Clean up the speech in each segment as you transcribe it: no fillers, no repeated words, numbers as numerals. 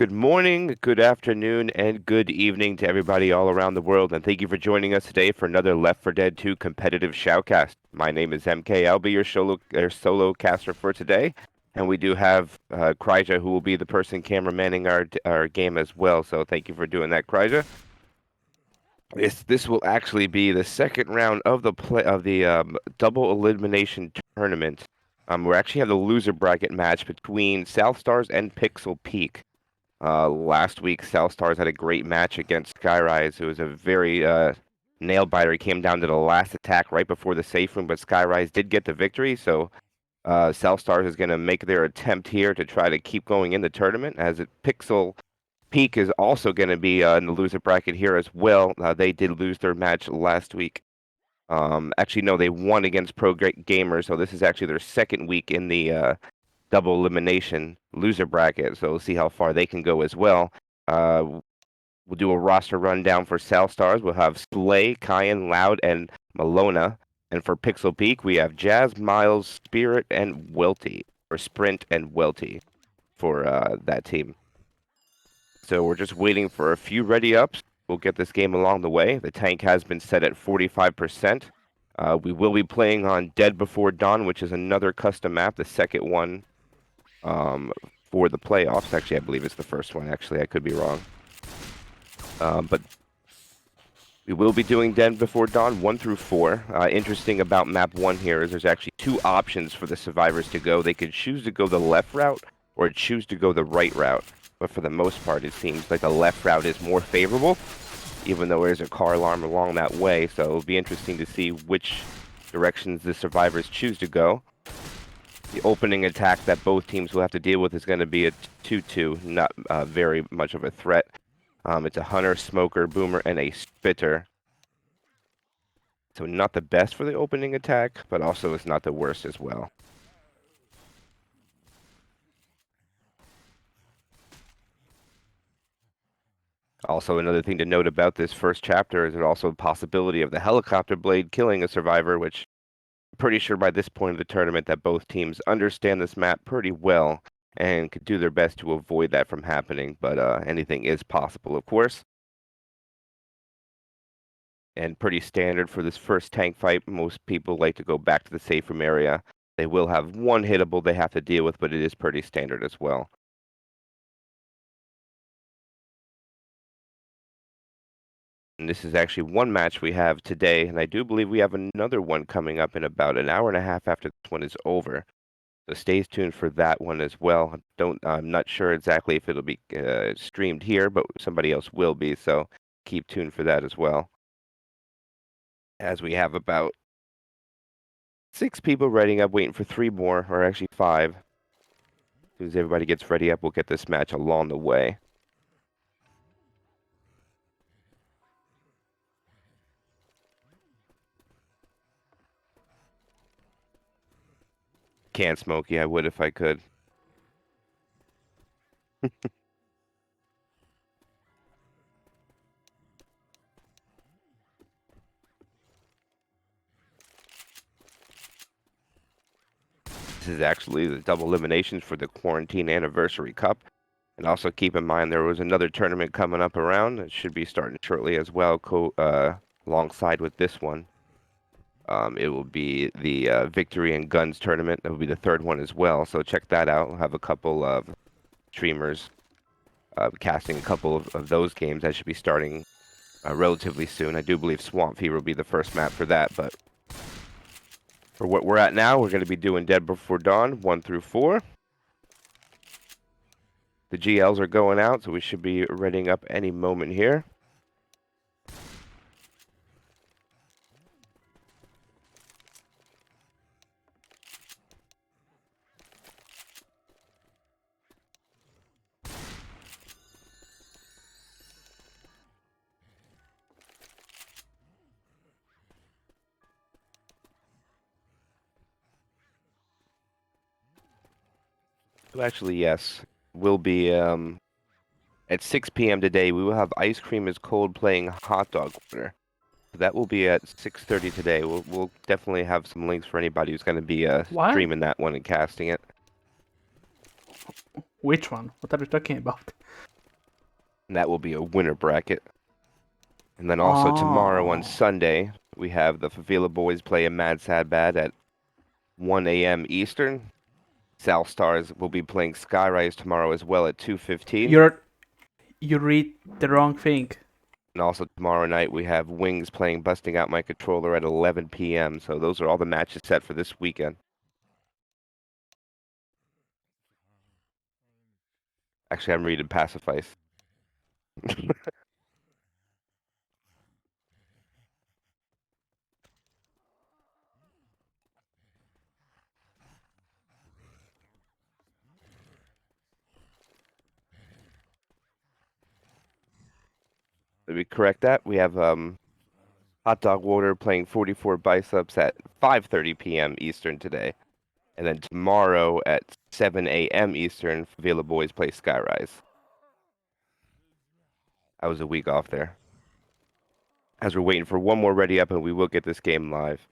Good morning, good afternoon, and good evening to everybody all around the world, and thank you for joining us today for another Left 4 Dead 2 competitive shoutcast. My name is MK. I'll be your solo caster for today, and we do have Kryja, who will be the person cameramanning our game as well. So thank you for doing that, Kryja. This will actually be the second round of the double elimination tournament. We actually have the loser bracket match between South Stars and Pixel Peak. Last week, South Stars had a great match against Skyrise. It was a very nail biter. He came down to the last attack right before the safe room, but Skyrise did get the victory. So South Stars is going to make their attempt here to try to keep going in the tournament. Pixel Peak is also going to be in the loser bracket here as well. They did lose their match last week. Actually, no, they won against Pro Gamers. So this is actually their second week in the double elimination loser bracket, so we'll see how far they can go as well. We'll do a roster rundown for South Stars. We'll have Slay, Kyan, Loud, and Malona. And for Pixel Peak, we have Jazz, Miles, Spirit, and Welty, or Sprint and Welty for that team. So we're just waiting for a few ready ups. We'll get this game along the way. The tank has been set at 45%. We will be playing on Dead Before Dawn, which is another custom map, the second one for the playoffs. Actually, I believe it's the first one. Actually, I could be wrong. But we will be doing Dead Before Dawn 1 through 4. Interesting about map 1 here is there's actually two options for the survivors to go. They could choose to go the left route or choose to go the right route. But for the most part, it seems like the left route is more favorable, even though there's a car alarm along that way. So it'll be interesting to see which directions the survivors choose to go. The opening attack that both teams will have to deal with is going to be a 2-2, not very much of a threat. It's a Hunter, Smoker, Boomer, and a Spitter. So not the best for the opening attack, but also it's not the worst as well. Also, another thing to note about this first chapter is there's also a possibility of the helicopter blade killing a survivor, which I'm pretty sure by this point of the tournament that both teams understand this map pretty well and could do their best to avoid that from happening, but anything is possible, of course. And pretty standard for this first tank fight. Most people like to go back to the safe room area. They will have one hittable they have to deal with, but it is pretty standard as well. And this is actually one match we have today, and I do believe we have another one coming up in about an hour and a half after this one is over. So stay tuned for that one as well. I'm not sure exactly if it'll be streamed here, but somebody else will be, so keep tuned for that as well. As we have about 6 people ready up, waiting for 3 more, or actually 5. As soon as everybody gets ready up, we'll get this match along the way. Can't smoke. Yeah, I would if I could. This is actually the double eliminations for the Quarantine Anniversary Cup. And also keep in mind there was another tournament coming up around. It should be starting shortly as well, alongside with this one. It will be the Victory and Guns tournament. That will be the third one as well. So check that out. We'll have a couple of streamers casting a couple of those games. That should be starting relatively soon. I do believe Swamp Fever will be the first map for that, but for what we're at now, we're going to be doing Dead Before Dawn 1 through 4. The GLs are going out, so we should be readying up any moment here. So actually, yes, we'll be at 6 p.m. today. We will have Ice Cream is Cold playing Hot Dog Winner. That will be at 6:30 today. We'll definitely have some links for anybody who's going to be streaming that one and casting it. Which one? What are you talking about? And that will be a winner bracket. And then also tomorrow on Oh. Sunday, we have the Favela Boys play a Mad Sad Bad at 1 a.m. Eastern. South Stars will be playing Skyrise tomorrow as well at 2:15. You read the wrong thing. And also tomorrow night we have Wings playing Busting Out My Controller at 11 p.m. So those are all the matches set for this weekend. Actually, I'm reading Pacifice. Let me correct that. We have Hot Dog Water playing 44 Biceps at 5:30 p.m. Eastern today. And then tomorrow at 7 a.m. Eastern, Favela Boys play Skyrise. I was a week off there. As we're waiting for one more ready up, and we will get this game live.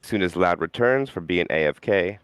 As soon as Loud returns from being AFK.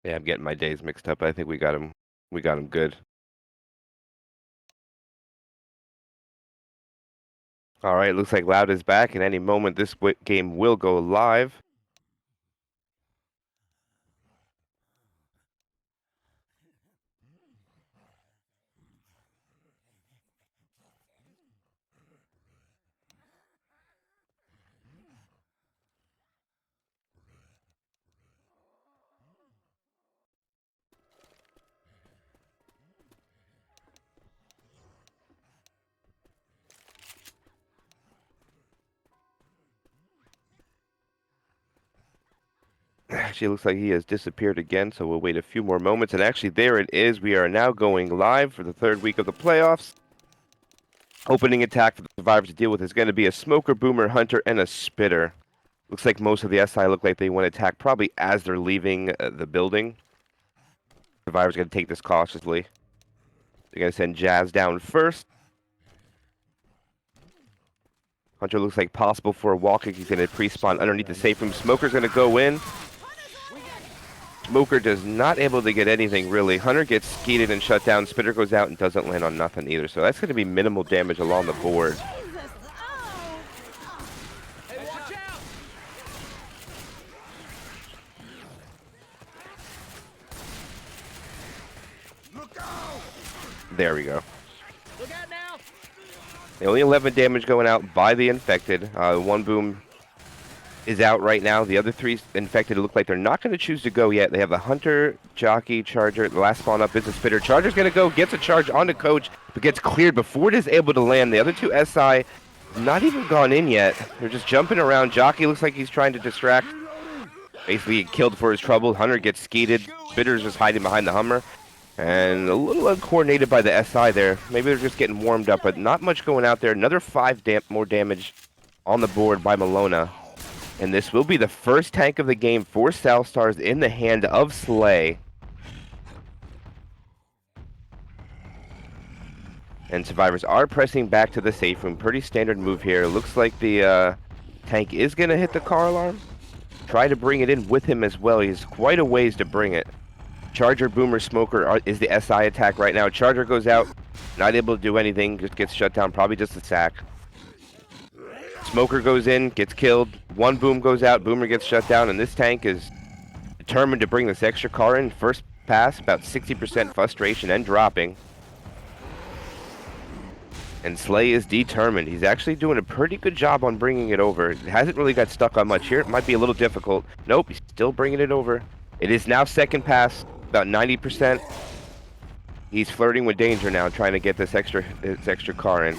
Yeah, I'm getting my days mixed up. I think we got him. We got him good. All right, looks like Loud is back. In any moment, this game will go live. Actually, looks like he has disappeared again, so we'll wait a few more moments. And actually, there it is. We are now going live for the third week of the playoffs. Opening attack for the Survivors to deal with is going to be a Smoker, Boomer, Hunter, and a Spitter. Looks like most of the SI look like they want to attack probably as they're leaving the building. Survivors going to take this cautiously. They're going to send Jazz down first. Hunter looks like possible for a wall kick. He's going to pre-spawn underneath the safe room. Smoker's going to go in. Smoker does not able to get anything, really. Hunter gets skeeted and shut down. Spitter goes out and doesn't land on nothing either. So that's going to be minimal damage along the board. There we go. Only 11 damage going out by the infected. One boom is out right now. The other three infected look like they're not going to choose to go yet. They have a Hunter, Jockey, Charger. The last spawn up is a Spitter. Charger's going to go, gets a charge onto Coach, but gets cleared before it is able to land. The other two SI not even gone in yet. They're just jumping around. Jockey looks like he's trying to distract. Basically killed for his trouble. Hunter gets skeeted. Spitter's just hiding behind the Hummer. And a little uncoordinated by the SI there. Maybe they're just getting warmed up, but not much going out there. Another 5 more damage on the board by Malona. And this will be the first tank of the game for South Stars in the hand of Slay. And Survivors are pressing back to the safe room. Pretty standard move here. Looks like the tank is going to hit the car alarm. Try to bring it in with him as well. He's quite a ways to bring it. Charger, Boomer, Smoker is the SI attack right now. Charger goes out, not able to do anything, just gets shut down, probably just a sack. Smoker goes in, gets killed. One boom goes out, Boomer gets shut down, and this tank is determined to bring this extra car in. First pass, about 60% frustration and dropping. And Slay is determined. He's actually doing a pretty good job on bringing it over. It hasn't really got stuck on much here. It might be a little difficult. Nope, he's still bringing it over. It is now second pass, about 90%. He's flirting with danger now, trying to get this extra car in.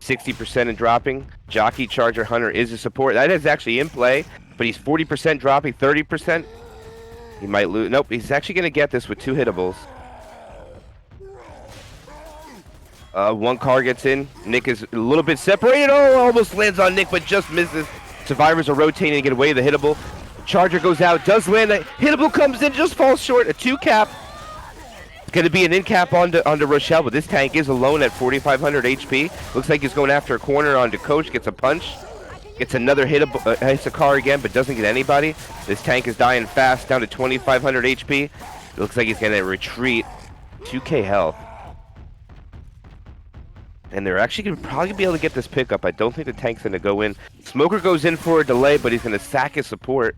60% and dropping. Jockey, Charger, Hunter is a support. That is actually in play. but he's 40% dropping, 30%. He might lose. Nope, he's actually going to get this with 2 hittables. One car gets in. Nick is a little bit separated. Oh, almost lands on Nick, but just misses. Survivors are rotating to get away with the hittable. Charger goes out, does land. A hittable comes in, just falls short. A 2 cap. It's going to be an in cap onto Rochelle, but this tank is alone at 4,500 HP. Looks like he's going after a corner onto Coach. Gets a punch. Gets another hittable. Hits a car again, but doesn't get anybody. This tank is dying fast, down to 2,500 HP. It looks like he's going to retreat. 2k health. And they're actually going to probably be able to get this pickup. I don't think the tank's going to go in. Smoker goes in for a delay, but he's going to sack his support.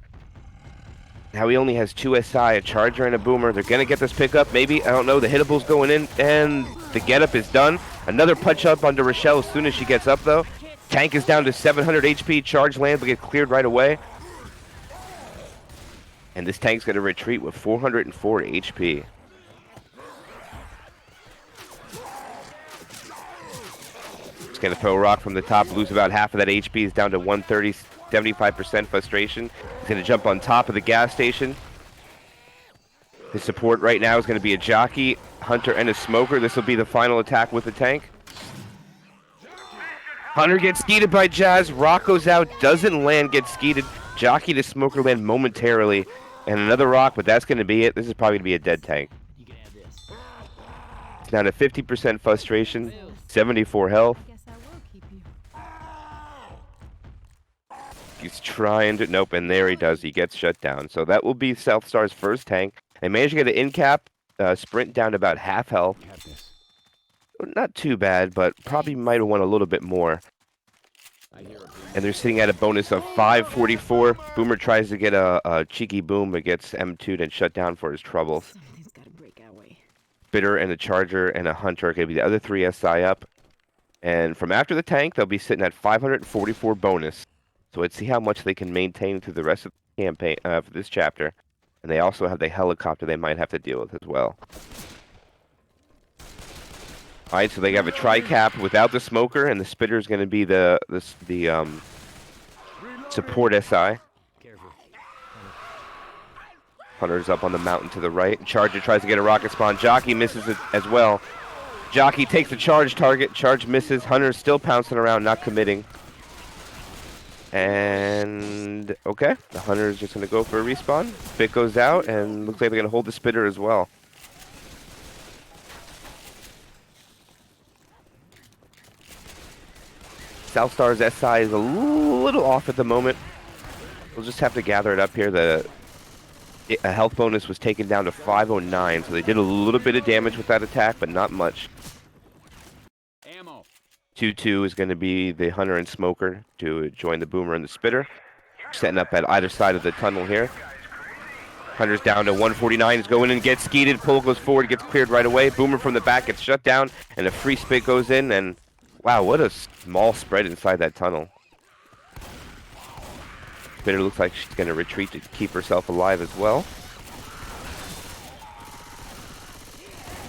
Now he only has 2 SI, a Charger, and a Boomer. They're going to get this pickup, maybe. I don't know. The hittable's going in, and the getup is done. Another punch up onto Rochelle as soon as she gets up, though. Tank is down to 700 HP. Charge lands, but gets cleared right away. And this tank's going to retreat with 404 HP. He's going to throw a rock from the top, lose about half of that HP. He's down to 130, 75% frustration. He's going to jump on top of the gas station. His support right now is going to be a Jockey, Hunter, and a Smoker. This will be the final attack with the tank. Hunter gets skeeted by Jazz. Rock goes out, doesn't land, gets skeeted. Jockey to Smoker land momentarily. And another rock, but that's going to be it. This is probably going to be a dead tank. It's down to 50% frustration, 74 health. He's trying to, nope, and there he does. He gets shut down. So that will be South Star's first tank. They managed to get an in-cap sprint down to about half health. Not too bad, but probably might have won a little bit more. And they're sitting at a bonus of 544. Boomer tries to get a cheeky boom, but gets M2'd and shut down for his troubles. Bitter and a Charger and a Hunter are going to be the other 3 SI up. And from after the tank, they'll be sitting at 544 bonus. So let's see how much they can maintain through the rest of the campaign for this chapter. And they also have the helicopter they might have to deal with as well. Alright, so they have a tri-cap without the Smoker, and the Spitter is going to be the support SI. Hunter's up on the mountain to the right. Charger tries to get a rocket spawn. Jockey misses it as well. Jockey takes the charge target. Charge misses. Hunter's still pouncing around, not committing. And okay, the Hunter is just going to go for a respawn. Spit goes out, and looks like they're going to hold the Spitter as well. South Star's SI is a little off at the moment. We'll just have to gather it up here. A health bonus was taken down to 509, so they did a little bit of damage with that attack, but not much. 2-2 is going to be the Hunter and Smoker to join the Boomer and the Spitter. Setting up at either side of the tunnel here. Hunter's down to 149. He's going in, gets skeeted. Pull goes forward, gets cleared right away. Boomer from the back gets shut down, and a free spit goes in. And wow, what a small spread inside that tunnel. Spitter looks like she's going to retreat to keep herself alive as well.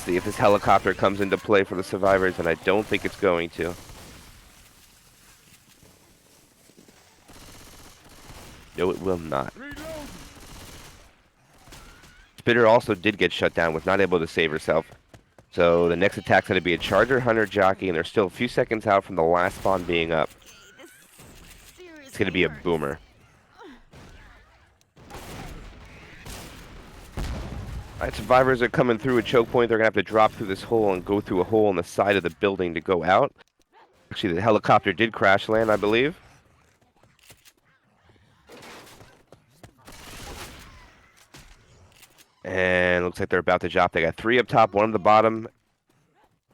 See if this helicopter comes into play for the survivors, and I don't think it's going to. No, it will not. Spitter also did get shut down, was not able to save herself. So the next attack's going to be a Charger, Hunter, Jockey, and they're still a few seconds out from the last spawn being up. It's going to be a Boomer. Alright, survivors are coming through a choke point. They're going to have to drop through this hole and go through a hole in the side of the building to go out. Actually, the helicopter did crash land, I believe. And looks like they're about to drop. They got 3 up top, 1 on the bottom.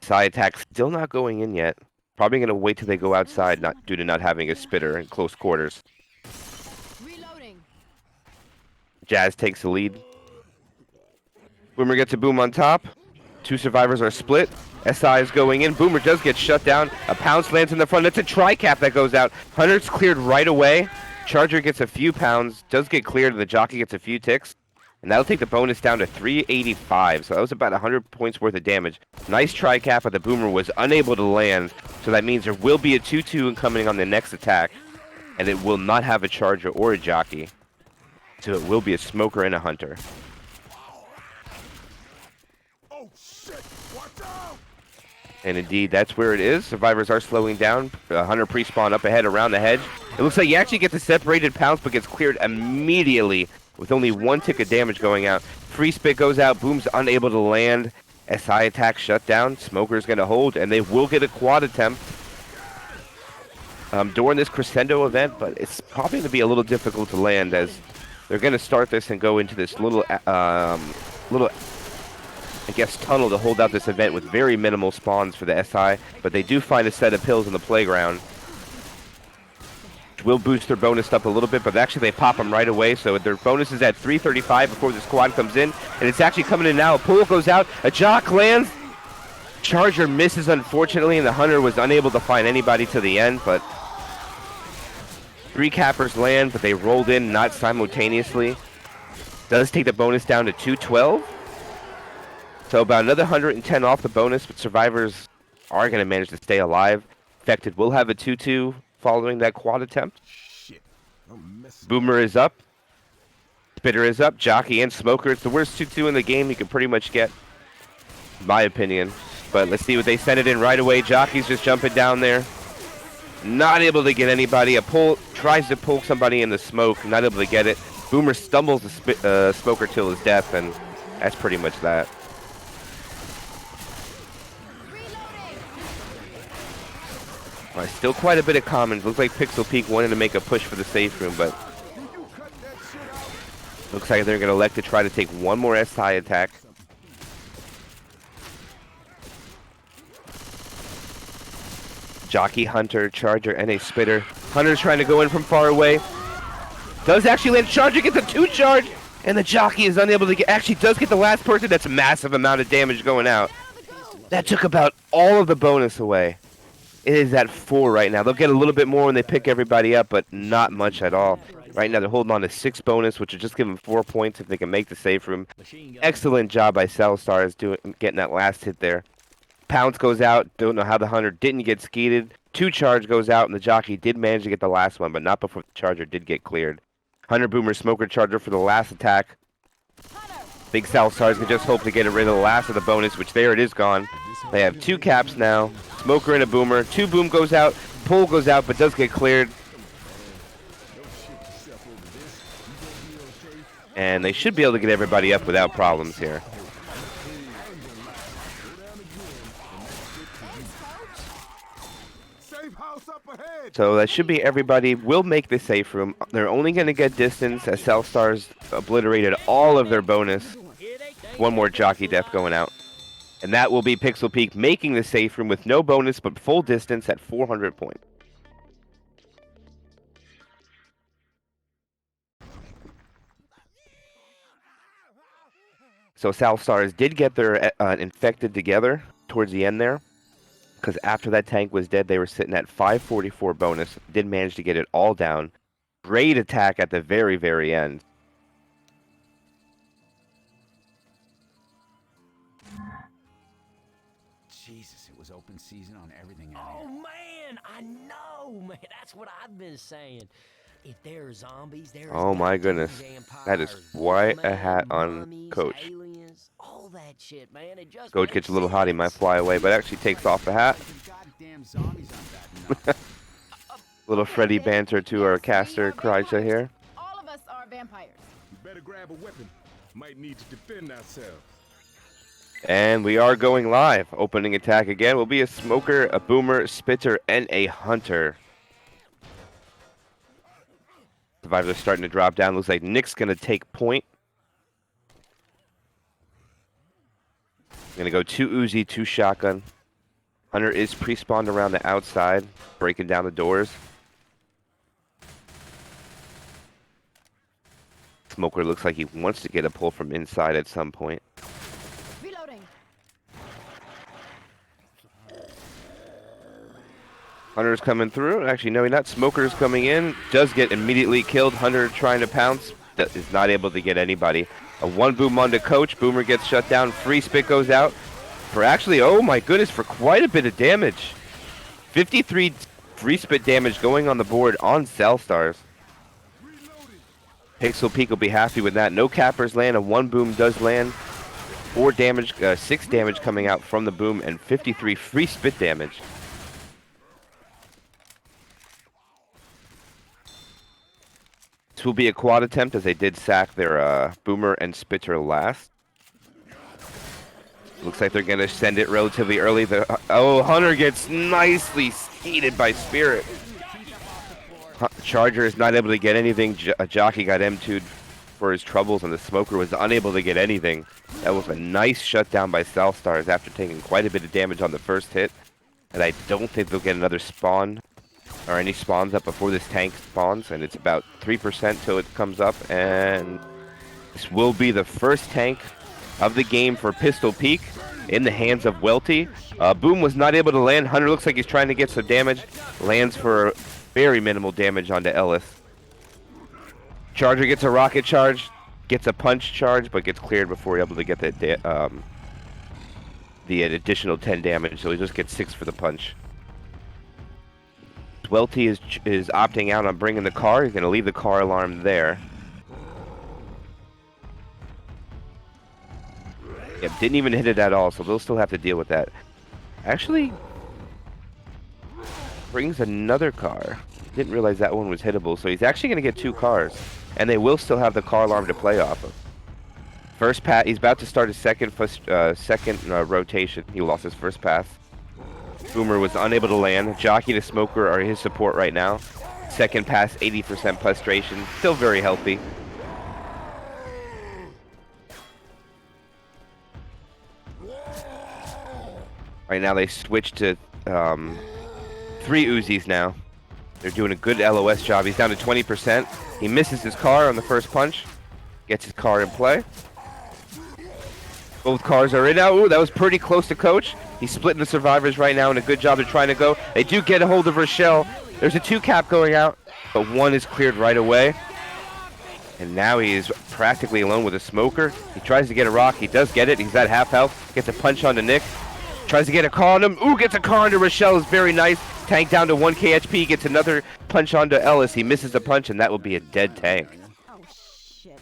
Side attack still not going in yet. Probably going to wait till they go outside, due to not having a Spitter in close quarters. Reloading. Jazz takes the lead. Boomer gets a boom on top. 2 survivors are split. SI is going in. Boomer does get shut down. A pounce lands in the front. It's a tri-cap that goes out. Hunter's cleared right away. Charger gets a few pounds. Does get cleared. The Jockey gets a few ticks. And that'll take the bonus down to 385. So that was about 100 points worth of damage. Nice tri-cap, but the Boomer was unable to land. So that means there will be a 2-2 coming on the next attack. and it will not have a charger or a jockey. So it will be a smoker and a hunter. Oh shit! Watch out! And indeed, that's where it is. Survivors are slowing down. Hunter pre-spawn up ahead around the hedge. It looks like he actually gets a separated pounce, but gets cleared immediately with only 1 tick of damage going out. Free spit goes out. Boom's unable to land. SI attack shut down. Smoker's going to hold, and they will get a quad attempt during this crescendo event, but it's probably going to be a little difficult to land as they're going to start this and go into this little, I guess, tunnel to hold out this event with very minimal spawns for the SI, but they do find a set of pills in the playground, which will boost their bonus up a little bit, but actually they pop them right away, so their bonus is at 335 before the squad comes in, and it's actually coming in now. A pull goes out, a jock lands, charger misses unfortunately, and the hunter was unable to find anybody to the end, but 3 cappers land, but they rolled in not simultaneously. Does take the bonus down to 212. So about another 110 off the bonus, but survivors are going to manage to stay alive. Infected will have a 2-2 following that quad attempt. Shit! I'm messing. Boomer is up. Spitter is up. Jockey and Smoker. It's the worst 2-2 in the game you can pretty much get, in my opinion. But let's see what they send it in right away. Jockey's just jumping down there. Not able to get anybody. A pull tries to pull somebody in the smoke. Not able to get it. Boomer stumbles the Smoker till his death, and that's pretty much that. Still quite a bit of commons. Looks like Pixel Peak wanted to make a push for the safe room, but looks like they're going to elect to try to take one more SI attack. Jockey, Hunter, Charger, and a Spitter. Hunter's trying to go in from far away. Does actually land. Charger gets a 2 charge, and the Jockey is unable to get. Actually, does get the last person. That's a massive amount of damage going out. That took about all of the bonus away. It is at 4 right now. They'll get a little bit more when they pick everybody up, but not much at all. Right now, they're holding on to 6 bonus, which will just give them 4 points if they can make the safe room. Excellent job by Cellstars getting that last hit there. Pounce goes out. Don't know how the Hunter didn't get skeeted. 2 charge goes out, and the Jockey did manage to get the last one, but not before the Charger did get cleared. Hunter, Boomer, Smoker, Charger for the last attack. Big Cellstars can just hope to get rid of the last of the bonus, which there it is gone. They have 2 caps now. Smoker and a Boomer. 2 boom goes out. Pull goes out, but does get cleared. And they should be able to get everybody up without problems here. So that should be everybody. Will make the safe room. They're only going to get distance as Cellstars obliterated all of their bonus. 1 more Jockey death going out. And that will be Pixel Peak making the safe room with no bonus but full distance at 400 points. So Cellstars did get their infected together towards the end there, because after that tank was dead, they were sitting at 544 bonus. Did manage to get it all down. Great attack at the very, very end. Jesus, it was open season on everything out Oh here. man, I know, man. That's what I've been saying. If there are zombies, there Oh my goodness. That is quite a hat on mummies, Coach. aliens, all that shit, man. It just Coach makes gets a little hot, he might sense. fly away, but actually takes off the hat. Goddamn zombies aren't bad enough. Little Freddy banter to our caster, Kryja here. All of us are vampires. We better grab a weapon. Might need to defend ourselves. And we are going live. Opening attack again will be a Smoker, a Boomer, Spitter, and a Hunter. Survivors are starting to drop down. Looks like Nick's going to take point. Going to go 2 Uzi, 2 shotgun. Hunter is pre-spawned around the outside, breaking down the doors. Smoker looks like he wants to get a pull from inside at some point. Reloading. Hunter's coming through. Actually, no, he's not. Smoker's coming in. Does get immediately killed. Hunter trying to pounce. That is not able to get anybody. A 1 boom onto Coach. Boomer gets shut down. Free spit goes out. For actually, oh my goodness, for quite a bit of damage. 53 free spit damage going on the board on Cell Stars. Pixel Peak will be happy with that. No cappers land, and 1 boom does land. 4 damage, 6 damage coming out from the boom, and 53 free spit damage. This will be a quad attempt, as they did sack their boomer and spitter last. Looks like they're going to send it relatively early. Hunter gets nicely skeeted by Spirit. Charger is not able to get anything. Jockey got M2'd for his troubles, and the Smoker was unable to get anything. That was a nice shutdown by South Stars after taking quite a bit of damage on the first hit. And I don't think they'll get another spawn or any spawns up before this tank spawns, and it's about 3% till it comes up. And this will be the first tank of the game for Pistol Peak in the hands of Welty. Boom was not able to land. Hunter looks like he's trying to get some damage. Lands for very minimal damage onto Ellis. Charger gets a rocket charge, gets a punch charge, but gets cleared before able to get the additional 10 damage, so he just gets 6 for the punch. Welty is opting out on bringing the car. He's going to leave the car alarm there. Yep, didn't even hit it at all, so they'll still have to deal with that. Actually, brings another car. Didn't realize that one was hittable, so he's actually going to get 2 cars, and they will still have the car alarm to play off of. First pass, he's about to start his second rotation. He lost his first pass. Boomer was unable to land. Jockey and Smoker are his support right now. Second pass, 80% frustration, still very healthy. Right now they switch to 3 Uzis now. They're doing a good LOS job. He's down to 20%. He misses his car on the first punch. Gets his car in play. Both cars are in now. Ooh, that was pretty close to Coach. He's splitting the survivors right now, and a good job they're trying to go. They do get a hold of Rochelle. There's a 2 cap going out, but 1 is cleared right away. And now he is practically alone with a Smoker. He tries to get a rock. He does get it. He's at half health. Gets a punch onto Nick. Tries to get a car on him. Ooh, gets a car onto Rochelle. Is very nice. Tank down to 1k HP. Gets another punch onto Ellis. He misses the punch, and that will be a dead tank. Oh, shit.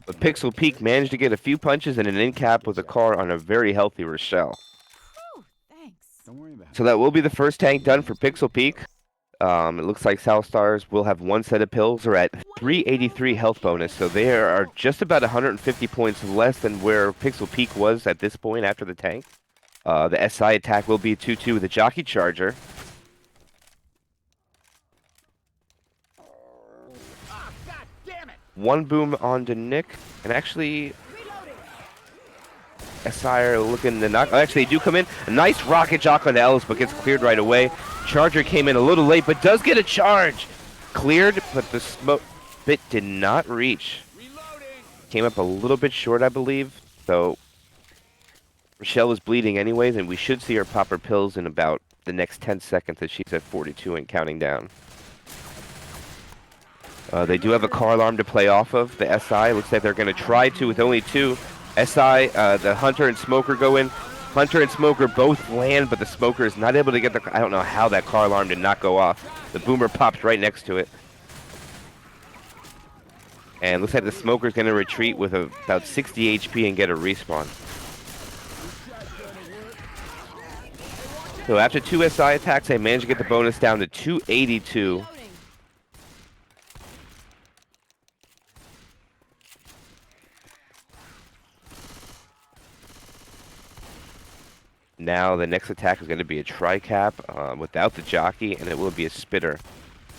But Pixel Peak managed to get a few punches and an in cap with a car on a very healthy Rochelle. Whew, thanks. Don't worry about it. So that will be the first tank done for Pixel Peak. It looks like South Stars will have 1 set of pills. They're at 383 health bonus, so they are just about 150 points less than where Pixel Peak was at this point after the tank. The SI attack will be 2-2 with a Jockey Charger. Ah, God damn it! 1 boom onto Nick, and actually SI are looking to knock. Oh, actually, they do come in. A nice rocket jock onto Ellis, but gets cleared right away. Charger came in a little late, but does get a charge. Cleared, but the smoke bit did not reach. Came up a little bit short, I believe. So Rochelle is bleeding anyways, and we should see her pop her pills in about the next 10 seconds as she's at 42 and counting down. They do have a car alarm to play off of. The SI looks like they're going to try to with only 2. SI, the Hunter and Smoker go in. Hunter and Smoker both land, but the Smoker is not able to get the... I don't know how that car alarm did not go off. The Boomer pops right next to it. And looks like the Smoker's going to retreat with about 60 HP and get a respawn. So after 2 SI attacks, they managed to get the bonus down to 282. Now the next attack is going to be a tri-cap without the jockey, and it will be a spitter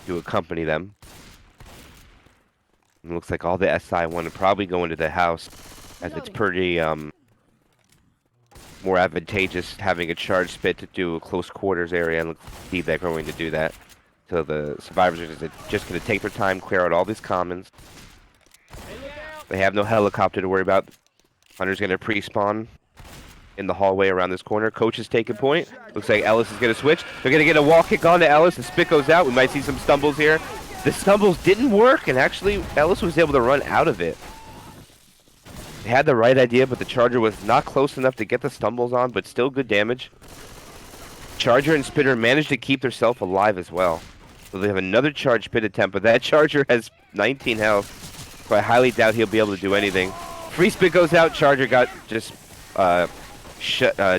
to accompany them. And it looks like all the SI want to probably go into the house, as it's pretty more advantageous having a charge spit to do a close quarters area, and see they're going to do that. So the survivors are just going to take their time, clear out all these commons. They have no helicopter to worry about. Hunter's going to pre-spawn in the hallway around this corner. Coach is taking point. Looks like Ellis is going to switch. They're going to get a wall kick onto Ellis. The spit goes out. We might see some stumbles here. The stumbles didn't work, and actually Ellis was able to run out of it. They had the right idea, but the Charger was not close enough to get the stumbles on, but still good damage. Charger and Spitter managed to keep themselves alive as well. So they have another charge pit attempt, but that Charger has 19 health. So I highly doubt he'll be able to do anything. Free spit goes out. Charger got just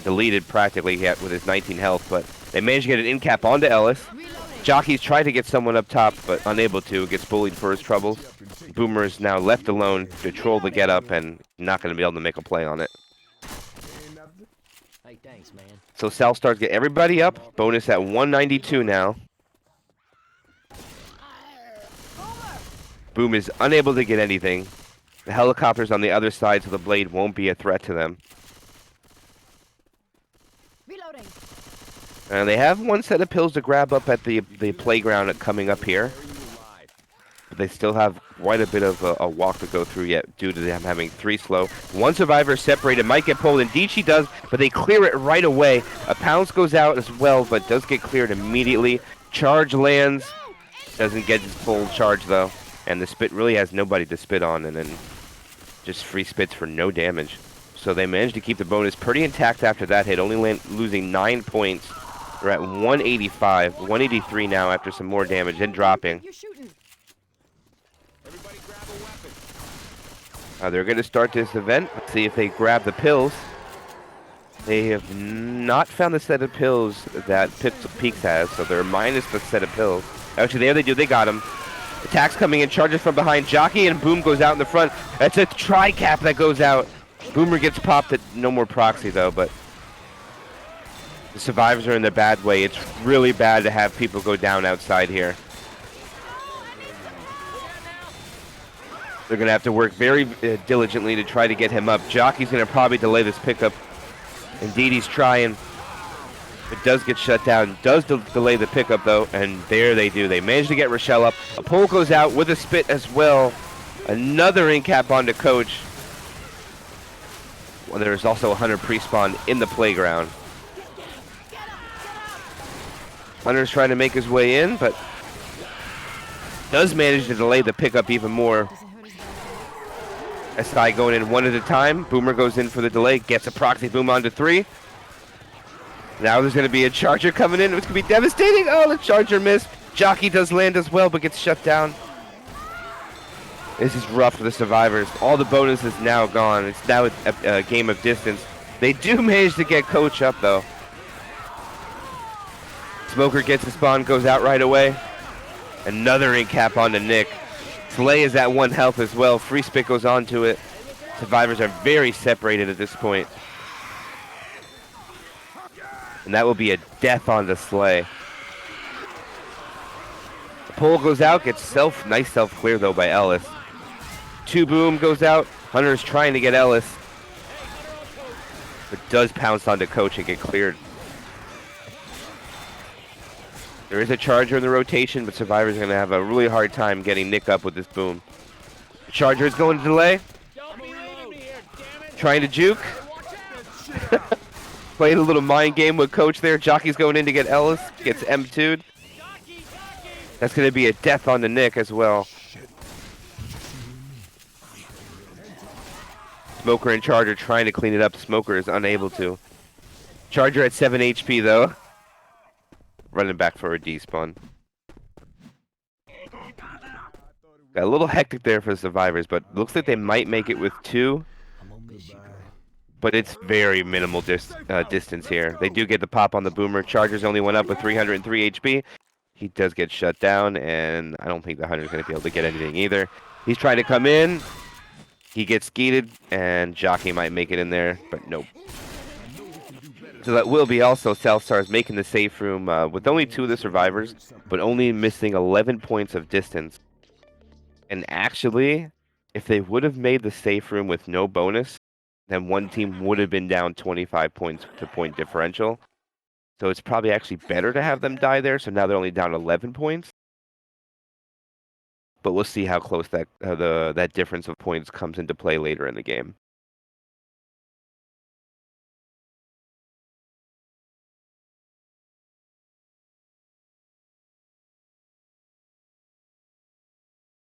deleted practically with his 19 health, but they managed to get an in cap onto Ellis. Jockey's tried to get someone up top, but unable to. Gets bullied for his troubles. Boomer is now left alone to troll the get up and not going to be able to make a play on it. Hey, thanks, man. So Sal starts get everybody up. Bonus at 192 now. Boom is unable to get anything. The helicopter's on the other side, so the blade won't be a threat to them. Reloading. And they have one set of pills to grab up at the playground coming up here. But they still have quite a bit of a walk to go through yet due to them having 3 slow. One survivor separated, might get pulled. Indeed she does, but they clear it right away. A pounce goes out as well, but does get cleared immediately. Charge lands. Doesn't get his full charge though. And the spit really has nobody to spit on, and then just free spits for no damage. So they managed to keep the bonus pretty intact after that hit, only losing 9 points. They're at 185, 183 now after some more damage, then dropping. You're shooting. Everybody grab a weapon. They're going to start this event. Let's see if they grab the pills. They have not found the set of pills that Peaks has, so they're minus the set of pills. Actually, there they do. They got him. Attacks coming in, charges from behind. Jockey and Boom goes out in the front. That's a tri-cap that goes out. Boomer gets popped at no more proxy, though, but the survivors are in the bad way. It's really bad to have people go down outside here. They're going to have to work very diligently to try to get him up. Jockey's going to probably delay this pickup. Indeed, he's trying. It does get shut down. Does delay the pickup, though, and there they do. They manage to get Rochelle up. A pull goes out with a spit as well. Another in cap onto Coach. Well, there's also a Hunter pre-spawn in the playground. Hunter's trying to make his way in, but does manage to delay the pickup even more. SI going in one at a time. Boomer goes in for the delay, gets a proxy boom onto 3. Now there's going to be a charger coming in. It's going to be devastating. Oh, the charger missed. Jockey does land as well, but gets shut down. This is rough for the survivors. All the bonus is now gone. It's now a game of distance. They do manage to get Coach up, though. Smoker gets the spawn, goes out right away. Another in cap onto Nick. Slay is at 1 health as well. Free spit goes onto it. Survivors are very separated at this point. And that will be a death on the Slay. The pull goes out, gets nice self clear though by Ellis. 2 boom goes out. Hunter's trying to get Ellis, but does pounce onto Coach and get cleared. There is a charger in the rotation, but Survivor's going to have a really hard time getting Nick up with this boom. The charger is going to delay. Trying to juke. Playing a little mind game with Coach there. Jockey's going in to get Ellis. Gets M2'd. That's going to be a death on the Nick as well. Smoker and Charger trying to clean it up. Smoker is unable to. Charger at 7 HP though. Running back for a despawn. Got a little hectic there for the survivors, but looks like they might make it with 2. I'm gonna miss you, girl. But it's very minimal distance here. They do get the pop on the Boomer. Chargers only went up with 303 HP. He does get shut down, and I don't think the Hunter's going to be able to get anything either. He's trying to come in. He gets skeeted, and Jockey might make it in there, but nope. So that will be also Southstars making the safe room with only 2 of the survivors, but only missing 11 points of distance. And actually, if they would have made the safe room with no bonus, then one team would have been down 25 points to point differential. So it's probably actually better to have them die there, so now they're only down 11 points. But we'll see how close that difference of points comes into play later in the game.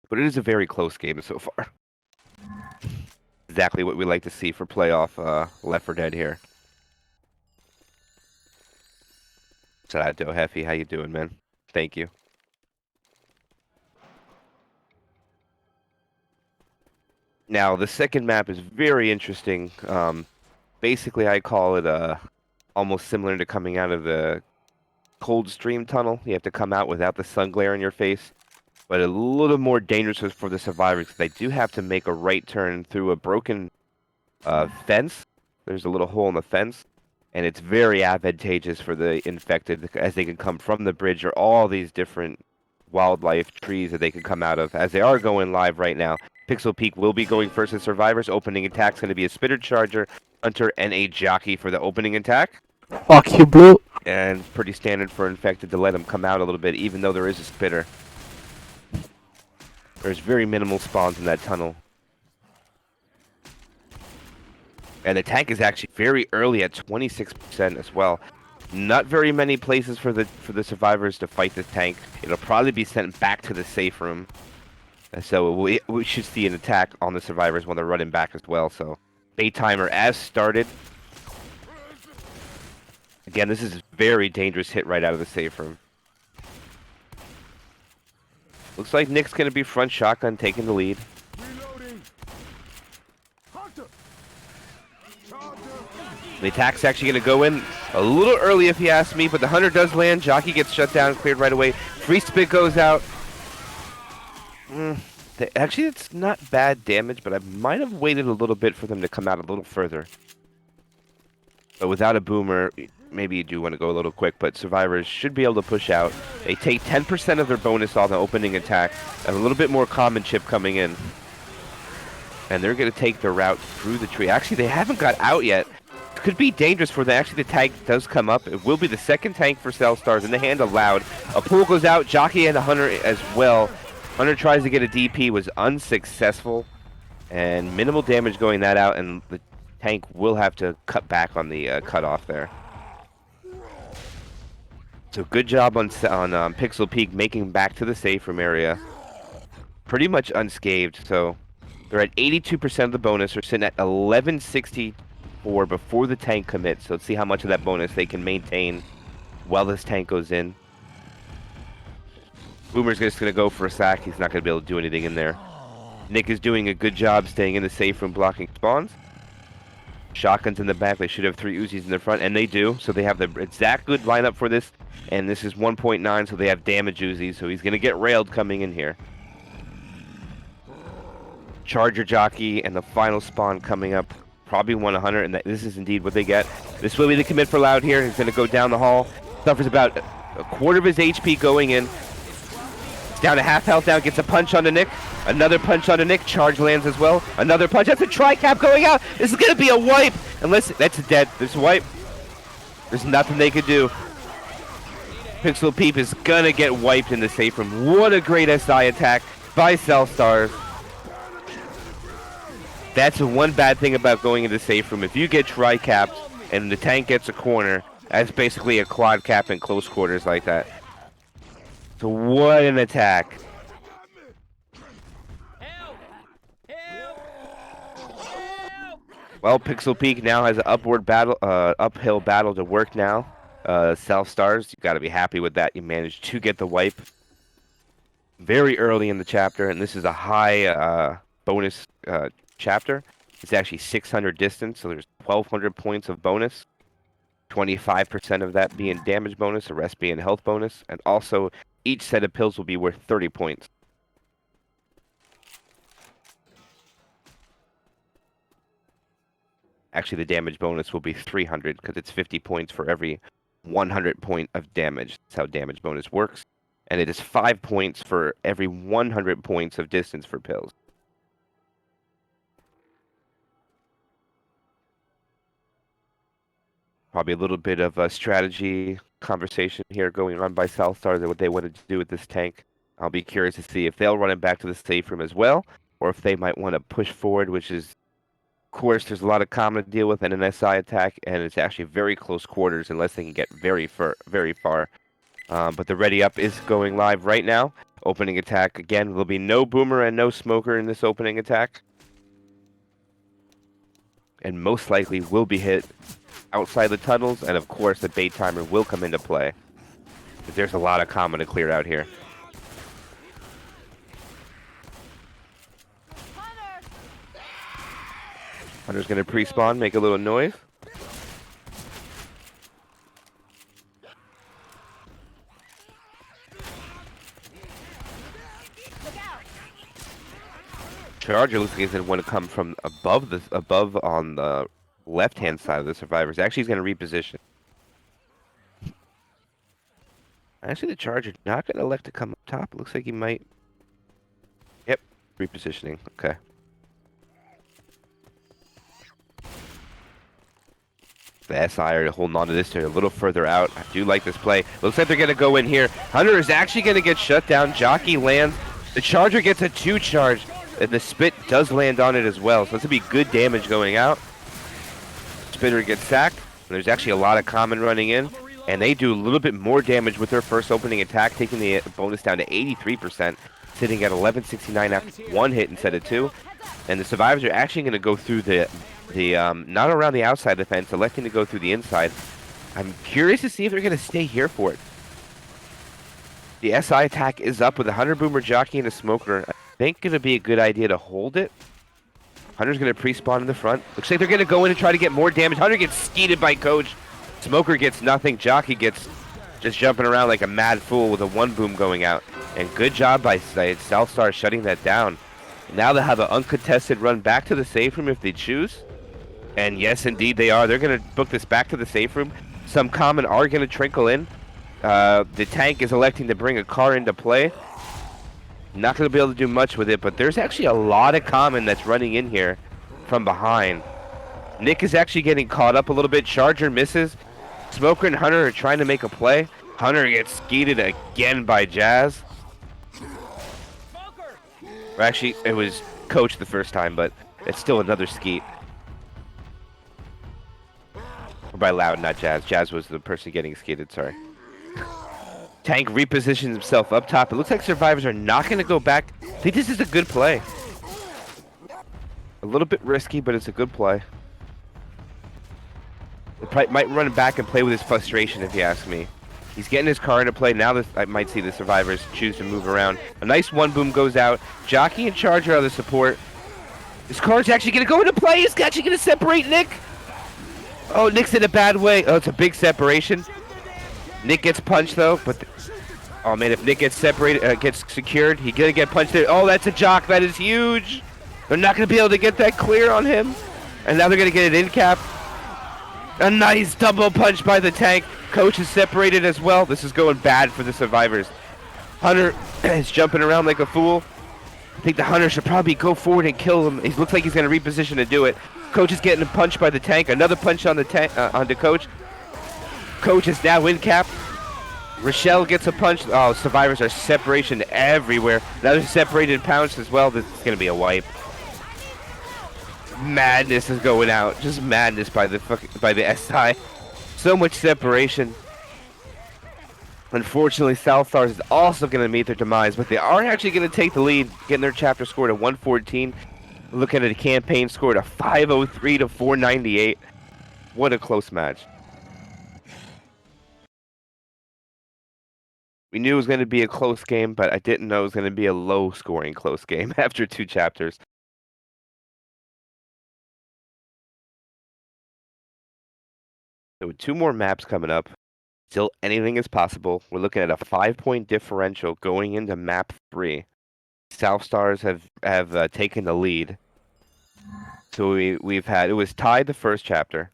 But it is a very close game so far. Exactly what we like to see for playoff Left 4 Dead here. Shout out to Hefe. How you doing, man? Thank you. Now, the second map is very interesting. Basically, I call it almost similar to coming out of the cold stream tunnel. You have to come out without the sun glare in your face, but a little more dangerous for the survivors. They do have to make a right turn through a broken fence. There's a little hole in the fence, and it's very advantageous for the infected as they can come from the bridge or all these different wildlife trees that they can come out of as they are going live right now. Pixel Peak will be going first as survivors. Opening attack's going to be a Spitter Charger, Hunter, and a Jockey for the opening attack. Fuck you, Blue. And pretty standard for infected to let them come out a little bit, even though there is a Spitter. There's very minimal spawns in that tunnel. And the tank is actually very early at 26% as well. Not very many places for the survivors to fight this tank. It'll probably be sent back to the safe room. And so we should see an attack on the survivors when they're running back as well. So bait timer as started. Again, this is a very dangerous hit right out of the safe room. Looks like Nick's going to be front shotgun taking the lead. Reloading. Hunter. Charger. The attack's actually going to go in a little early if you ask me, but the Hunter does land. Jockey gets shut down, cleared right away. Free spit goes out. Actually, it's not bad damage, but I might have waited a little bit for them to come out a little further. But without a boomer, maybe you do want to go a little quick, but survivors should be able to push out. They take 10% of their bonus on the opening attack, and a little bit more common chip coming in. And they're going to take the route through the tree. Actually, they haven't got out yet. Could be dangerous for them. Actually, the tank does come up. It will be the second tank for Cell Stars in the hand of Loud. A pool goes out. Jockey and a Hunter as well. Hunter tries to get a DP, was unsuccessful. And minimal damage going that out, and the tank will have to cut back on the cutoff there. So good job on Pixel Peak making back to the safe room area. Pretty much unscathed, so they're at 82% of the bonus. They're sitting at 1164 before the tank commits. So let's see how much of that bonus they can maintain while this tank goes in. Boomer's just going to go for a sack. He's not going to be able to do anything in there. Nick is doing a good job staying in the safe room blocking spawns. Shotguns in the back. They should have 3 Uzis in the front, and they do. So they have the exact good lineup for this. And this is 1.9, so they have damage Uzis. So he's going to get railed coming in here. Charger Jockey and the final spawn coming up. Probably 100, and this is indeed what they get. This will be the commit for Loud here. He's going to go down the hall. Suffers about a quarter of his HP going in. Down to half health now, gets a punch onto Nick. Another punch onto Nick. Charge lands as well. Another punch. That's a tri-cap going out. This is going to be a wipe. Unless that's dead. There's a wipe. There's nothing they could do. Pixel Peep is going to get wiped in the safe room. What a great SI attack by Cell Stars. That's the one bad thing about going into the safe room. If you get tri-capped and the tank gets a corner, that's basically a quad cap in close quarters like that. So what an attack. Help! Help! Help! Well, Pixel Peak now has an uphill battle to work now. Self Stars, you got to be happy with that. You managed to get the wipe very early in the chapter, and this is a high bonus chapter. It's actually 600 distance, so there's 1,200 points of bonus. 25% of that being damage bonus, the rest being health bonus, and also each set of pills will be worth 30 points. Actually, the damage bonus will be 300 because it's 50 points for every 100 point of damage. That's how damage bonus works. And it is 5 points for every 100 points of distance for pills. Probably a little bit of a strategy conversation here going on by Southstar, what they wanted to do with this tank. I'll be curious to see if they'll run it back to the safe room as well, or if they might want to push forward, which is, of course, there's a lot of common to deal with in an SI attack, and it's actually very close quarters unless they can get very far. But the ready up is going live right now. Opening attack again. There'll be no boomer and no smoker in this opening attack, and most likely will be hit outside the tunnels, and of course the bait timer will come into play. There's a lot of common to clear out here. Hunter's gonna pre-spawn, make a little noise. Charger looks like he's gonna want to come from above on the left-hand side of the survivors. Actually, he's gonna reposition. Actually, the Charger not gonna elect to come up top. Looks like he might. Yep, repositioning. Okay. The SI are holding on to this to a little further out. I do like this play. Looks like they're going to go in here. Hunter is actually going to get shut down. Jockey lands. The Charger gets a 2 charge. And the Spit does land on it as well. So this will be good damage going out. Spitter gets sacked. And there's actually a lot of common running in. And they do a little bit more damage with their first opening attack, taking the bonus down to 83%. Sitting at 1169 after 1 hit instead of 2. And the survivors are actually going to go through the not around the outside of the fence, electing to go through the inside. I'm curious to see if they're going to stay here for it. The SI attack is up with a Hunter, Boomer, Jockey, and a Smoker. I think it'll be a good idea to hold it. Hunter's going to pre-spawn in the front. Looks like they're going to go in and try to get more damage. Hunter gets skeeted by Coach. Smoker gets nothing. Jockey gets just jumping around like a mad fool with a 1 boom going out. And good job by Southstar shutting that down. Now they have an uncontested run back to the safe room if they choose. And yes, indeed they are. They're going to book this back to the safe room. Some common are going to trickle in. The tank is electing to bring a car into play. Not going to be able to do much with it, but there's actually a lot of common that's running in here from behind. Nick is actually getting caught up a little bit. Charger misses. Smoker and Hunter are trying to make a play. Hunter gets skeeted again by Jazz. Or actually, it was Coach the first time, but it's still another skeet. Or by Loud, not Jazz. Jazz was the person getting skeeted, sorry. Tank repositions himself up top. It looks like survivors are not going to go back. I think this is a good play. A little bit risky, but it's a good play. They might run back and play with his frustration, if you ask me. He's getting his car into play. Now I might see the survivors choose to move around. A nice 1 boom goes out. Jockey and Charger are the support. This car's actually going to go into play. He's actually going to separate Nick. Oh, Nick's in a bad way. Oh, it's a big separation. Nick gets punched, though. But oh, man, if Nick gets separated, gets secured, he's going to get punched there. Oh, that's a jock. That is huge. They're not going to be able to get that clear on him. And now they're going to get it in cap. A nice double punch by the tank. Coach is separated as well. This is going bad for the survivors. Hunter is jumping around like a fool. I think the Hunter should probably go forward and kill him. He looks like he's going to reposition to do it. Coach is getting punched by the tank. Another punch on the tank onto Coach. Coach is now in cap. Rochelle gets a punch. Oh, survivors are separation everywhere. Now they're separated pounce as well. This is going to be a wipe. Madness is going out. Just madness by the SI. So much separation. Unfortunately, Southstars is also going to meet their demise, but they are actually going to take the lead, getting their chapter score to 114. Looking at a campaign score to 503 to 498. What a close match. We knew it was going to be a close game, but I didn't know it was going to be a low-scoring close game after 2 chapters. So with 2 more maps coming up, still anything is possible. We're looking at a 5-point differential going into map 3. Southstars have taken the lead. So we've had, it was tied the first chapter.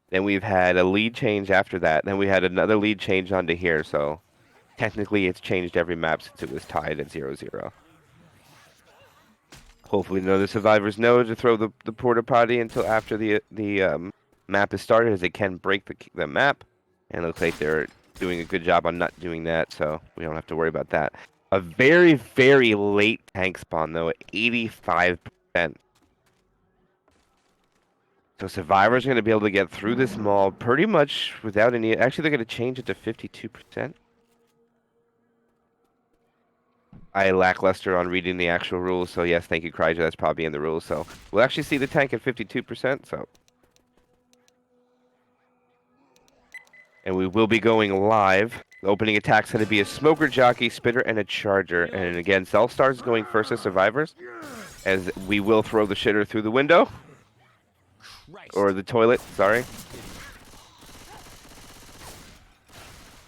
Then we've had a lead change after that. Then we had another lead change onto here. So technically it's changed every map since it was tied at 0-0. Hopefully none of the survivors know to throw the porta potty until after the map is started, as it can break the map. And it looks like they're doing a good job on not doing that, so we don't have to worry about that. A very, very late tank spawn, though, at 85%. So survivors are going to be able to get through this mall pretty much without any... Actually, they're going to change it to 52%. I lackluster on reading the actual rules, so yes, thank you, Kryja. That's probably in the rules, so we'll actually see the tank at 52%, so... And we will be going live The opening attack's going to be a Smoker, Jockey, Spitter, and a Charger. And again, Self-Stars is going first as survivors, as we will throw the shitter through the window. Or the toilet, sorry.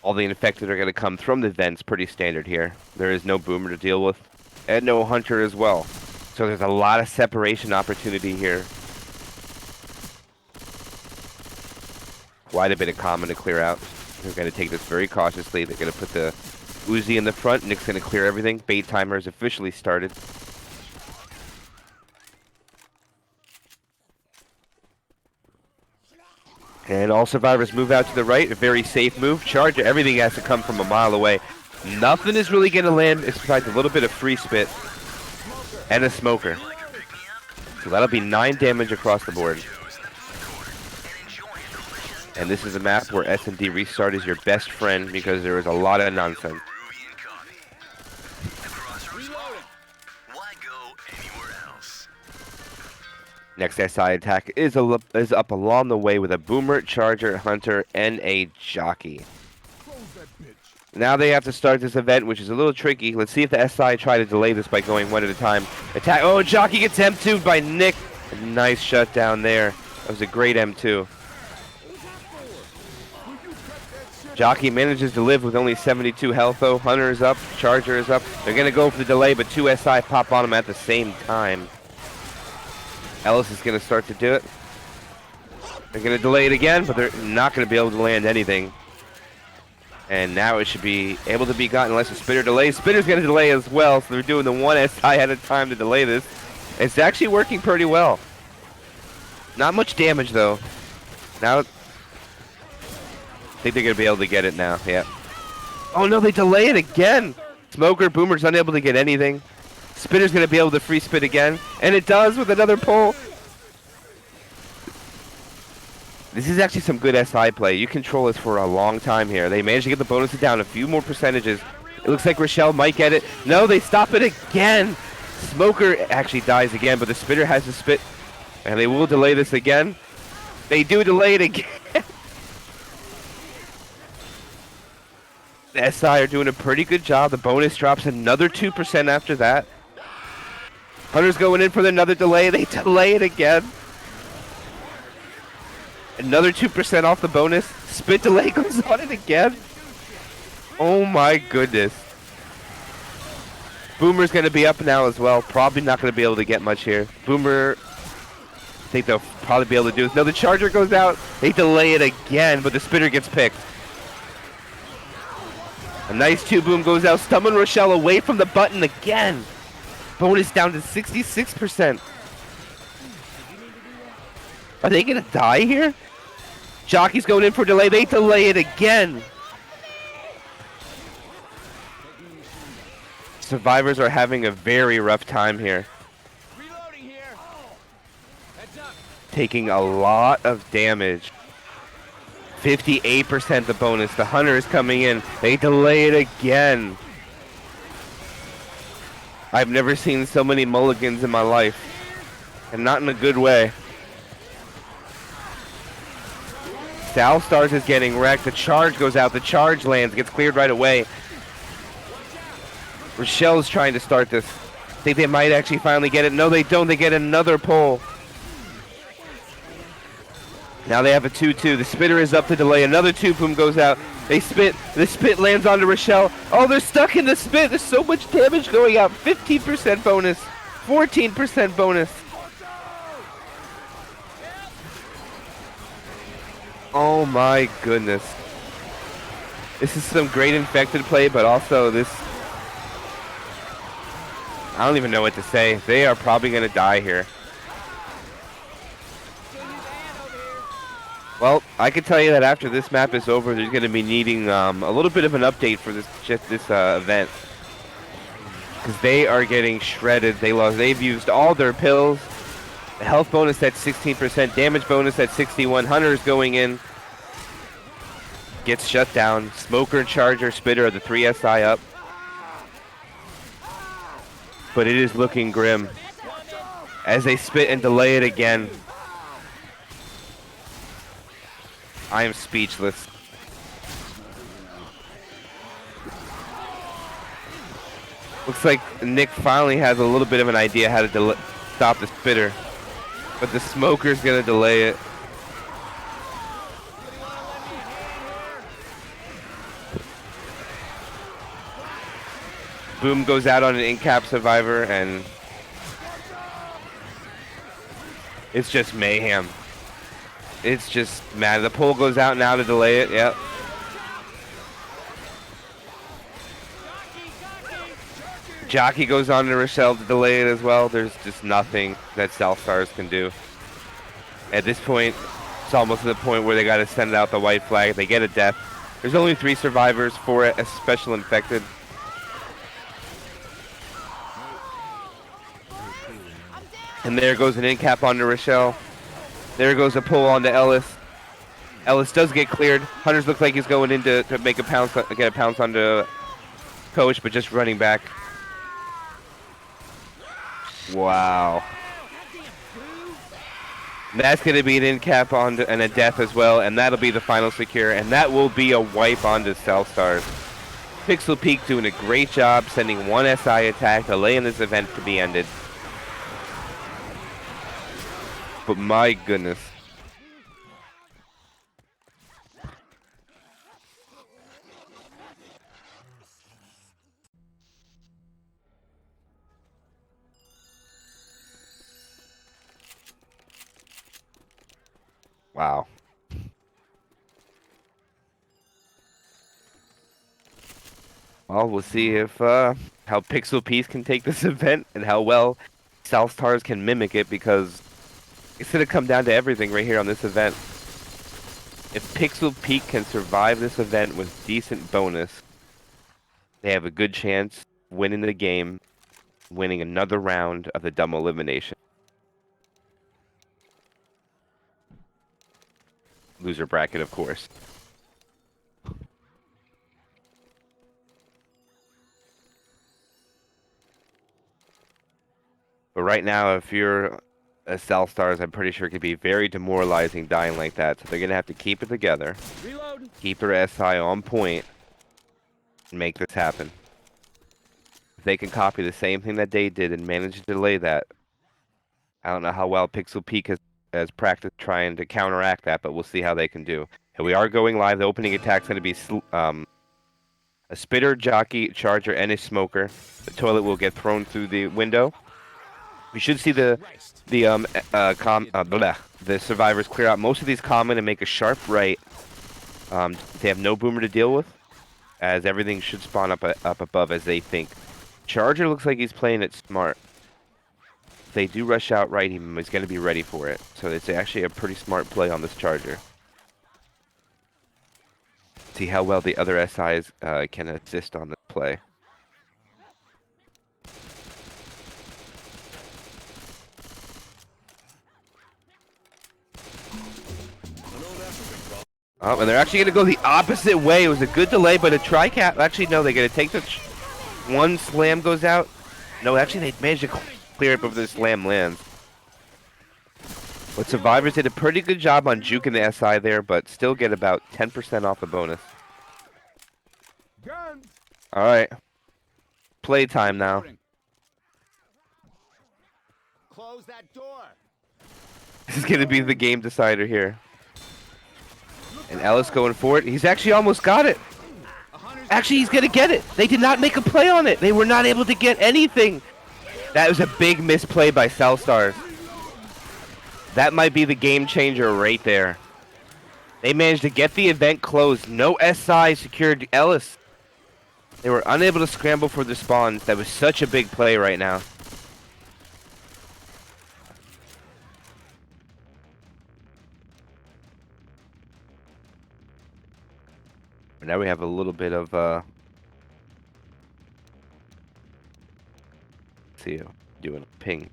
All the infected are going to come from the vents, pretty standard here. There is no Boomer to deal with, and no Hunter as well. So there's a lot of separation opportunity here. Quite a bit of common to clear out. They're going to take this very cautiously. They're going to put the Uzi in the front. Nick's going to clear everything. Bait timer has officially started. And all survivors move out to the right. A very safe move. Charger. Everything has to come from a mile away. Nothing is really going to land besides a little bit of free spit and a smoker. So that'll be 9 damage across the board. And this is a map where S&D restart is your best friend because there is a lot of nonsense. Next SI attack is up along the way with a Boomer, Charger, Hunter, and a Jockey. Now they have to start this event, which is a little tricky. Let's see if the SI try to delay this by going one at a time. Attack. Oh, Jockey gets M2'd by Nick. A nice shutdown there. That was a great M2. Jockey manages to live with only 72 health though. Hunter is up, Charger is up. They're going to go for the delay, but 2 SI pop on him at the same time. Ellis is going to start to do it. They're going to delay it again, but they're not going to be able to land anything. And now it should be able to be gotten unless the Spitter delays. Spitter's going to delay as well, so they're doing the 1 SI at a time to delay this. It's actually working pretty well. Not much damage though. Now, I think they're going to be able to get it now, yeah. Oh no, they delay it again! Smoker, Boomer's unable to get anything. Spitter's going to be able to free spit again, and it does with another pull. This is actually some good SI play. You control this for a long time here. They managed to get the bonuses down a few more percentages. It looks like Rochelle might get it. No, they stop it again! Smoker actually dies again, but the Spitter has to spit, and they will delay this again. They do delay it again. The SI are doing a pretty good job. The bonus drops another 2% after that. Hunter's going in for another delay. They delay it again. Another 2% off the bonus. Spit delay goes on it again. Oh my goodness. Boomer's going to be up now as well. Probably not going to be able to get much here. Boomer, I think they'll probably be able to do this. No, the Charger goes out. They delay it again, but the Spitter gets picked. A nice 2-boom goes out. Stumbling Rochelle away from the button again. Bonus down to 66%. Are they going to die here? Jockey's going in for delay. They delay it again. Survivors are having a very rough time here. Taking a lot of damage. 58% the bonus. The Hunter is coming in. They delay it again. I've never seen so many mulligans in my life. And not in a good way. South Stars is getting wrecked. The charge goes out. The charge lands. Gets cleared right away. Rochelle's trying to start this. Think they might actually finally get it. No, they don't. They get another pull. Now they have a 2-2. The Spitter is up to delay. Another 2-boom goes out. They spit. The spit lands onto Rochelle. Oh, they're stuck in the spit. There's so much damage going out. 15% bonus. 14% bonus. Oh my goodness. This is some great infected play, but also this... I don't even know what to say. They are probably going to die here. Well, I can tell you that after this map is over, there's going to be needing a little bit of an update for this event. Because they are getting shredded. They've used all their pills. The health bonus at 16%, damage bonus at 61. Hunter's going in. Gets shut down. Smoker, Charger, Spitter are the 3 SI up. But it is looking grim. As they spit and delay it again. I am speechless. Looks like Nick finally has a little bit of an idea how to stop the spitter. But the smoker's going to delay it. Boom goes out on an in-cap survivor, and it's just mayhem. It's just mad. The pole goes out now to delay it. Yep. Jockey goes on to Rochelle to delay it as well. There's just nothing that South Stars can do. At this point, it's almost to the point where they got to send out the white flag. They get a death. There's only 3 survivors for a special infected. And there goes an in-cap onto Rochelle. There goes a pull onto Ellis. Ellis does get cleared. Hunters look like he's going in to make a pounce, get a pounce onto Coach, but just running back. Wow. That's going to be an in-cap and a death as well, and that'll be the final secure, and that will be a wipe onto South Stars. Pixel Peak doing a great job sending one SI attack, delaying this event to be ended. But my goodness. Wow. Well, we'll see if how Pixel Peace can take this event and how well South Stars can mimic it, because it's going to come down to everything right here on this event. If Pixel Peak can survive this event with decent bonus, they have a good chance winning the game, winning another round of the double elimination. Loser bracket, of course. But right now, if you're a South Stars, I'm pretty sure it could be very demoralizing dying like that. So they're going to have to keep it together, Reload. keep their SI on point, and make this happen. If they can copy the same thing that they did and manage to delay that, I don't know how well Pixel Peak has practiced trying to counteract that, but we'll see how they can do. And we are going live. The opening attack's going to be a spitter, jockey, charger, and a smoker. The toilet will get thrown through the window. We should see the survivors clear out most of these common and make a sharp right. They have no boomer to deal with, as everything should spawn up above as they think. Charger looks like he's playing it smart. If they do rush out right, he's going to be ready for it. So it's actually a pretty smart play on this charger. See how well the other SIs can assist on this play. Oh, and they're actually going to go the opposite way. It was a good delay, but a tri-cap. Actually, no, they're going to take the... One slam goes out. No, actually, they managed to clear it before the slam lands. But Survivors did a pretty good job on juking the SI there, but still get about 10% off the bonus. Guns. All right. Playtime now. Close that door. This is going to be the game decider here. And Ellis going for it. He's actually almost got it. Actually, he's going to get it. They did not make a play on it. They were not able to get anything. That was a big misplay by South Stars. That might be the game changer right there. They managed to get the event closed. No SI secured Ellis. They were unable to scramble for the spawns. That was such a big play right now. Now we have a little bit of let's see, doing a ping.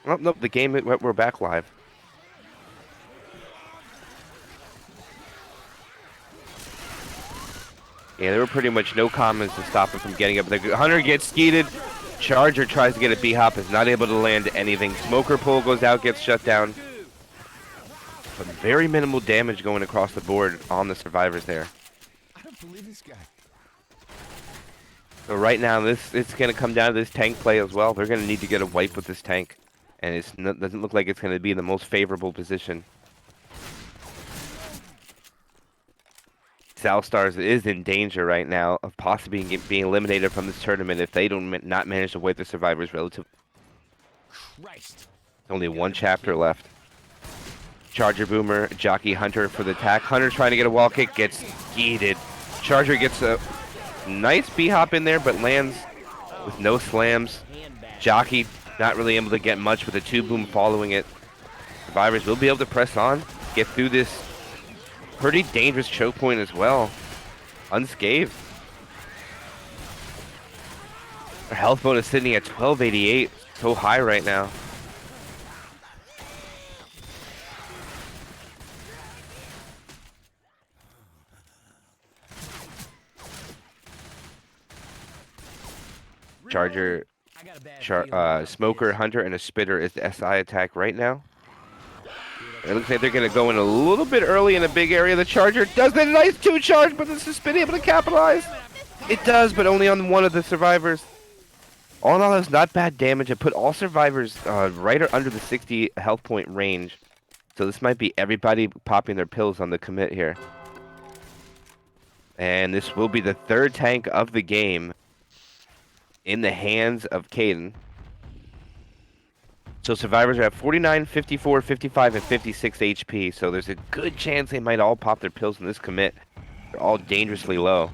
Oh nope, the game we're back live. Yeah, there were pretty much no commons to stop him from getting up. The Hunter gets skeeted. Charger tries to get a B-hop, is not able to land anything. Smoker pull goes out, gets shut down. But very minimal damage going across the board on the survivors there. I don't believe this guy. So right now, it's going to come down to this tank play as well. They're going to need to get a wipe with this tank, and doesn't look like it's going to be in the most favorable position. South Stars is in danger right now of possibly being eliminated from this tournament if they not manage to wipe the survivors relatively. Christ. There's only one chapter left. Charger Boomer, Jockey Hunter for the attack. Hunter trying to get a wall kick, gets yeeted. Charger gets a nice B-hop in there, but lands with no slams. Jockey not really able to get much with a 2-boom following it. Survivors will be able to press on, get through this pretty dangerous choke point as well, unscathed. Our health bonus sitting at 1288, so high right now. Charger, I got a bad feeling about Smoker, this. Hunter, and a Spitter is the SI attack right now. It looks like they're going to go in a little bit early in a big area. The Charger does a nice 2-charge, but this has been able to capitalize. It does, but only on one of the survivors. All in all, that's not bad damage. It put all survivors right under the 60 health point range. So this might be everybody popping their pills on the commit here. And this will be the third tank of the game in the hands of Caden. So survivors are at 49, 54, 55, and 56 HP. So there's a good chance they might all pop their pills in this commit. They're all dangerously low.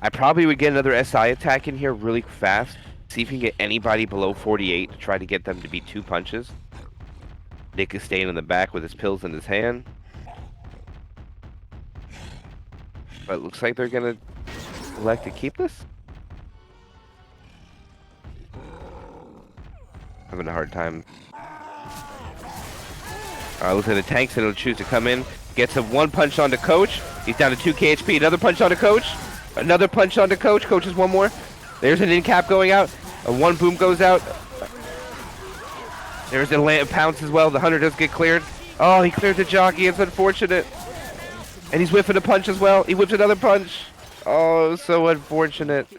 I probably would get another SI attack in here really fast. See if we can get anybody below 48 to try to get them to be 2 punches. Nick is staying in the back with his pills in his hand. But it looks like they're going to elect to keep this. Having a hard time. Looks like the tank's going to choose to come in. Gets a 1 punch onto Coach. He's down to 2 KHP. Another punch onto Coach. Another punch onto Coach. Coach is 1 more. There's an in cap going out. A 1 boom goes out. There's a pounce as well. The Hunter does get cleared. Oh, he cleared the Jockey. It's unfortunate. And he's whiffing a punch as well. He whips another punch. Oh, so unfortunate.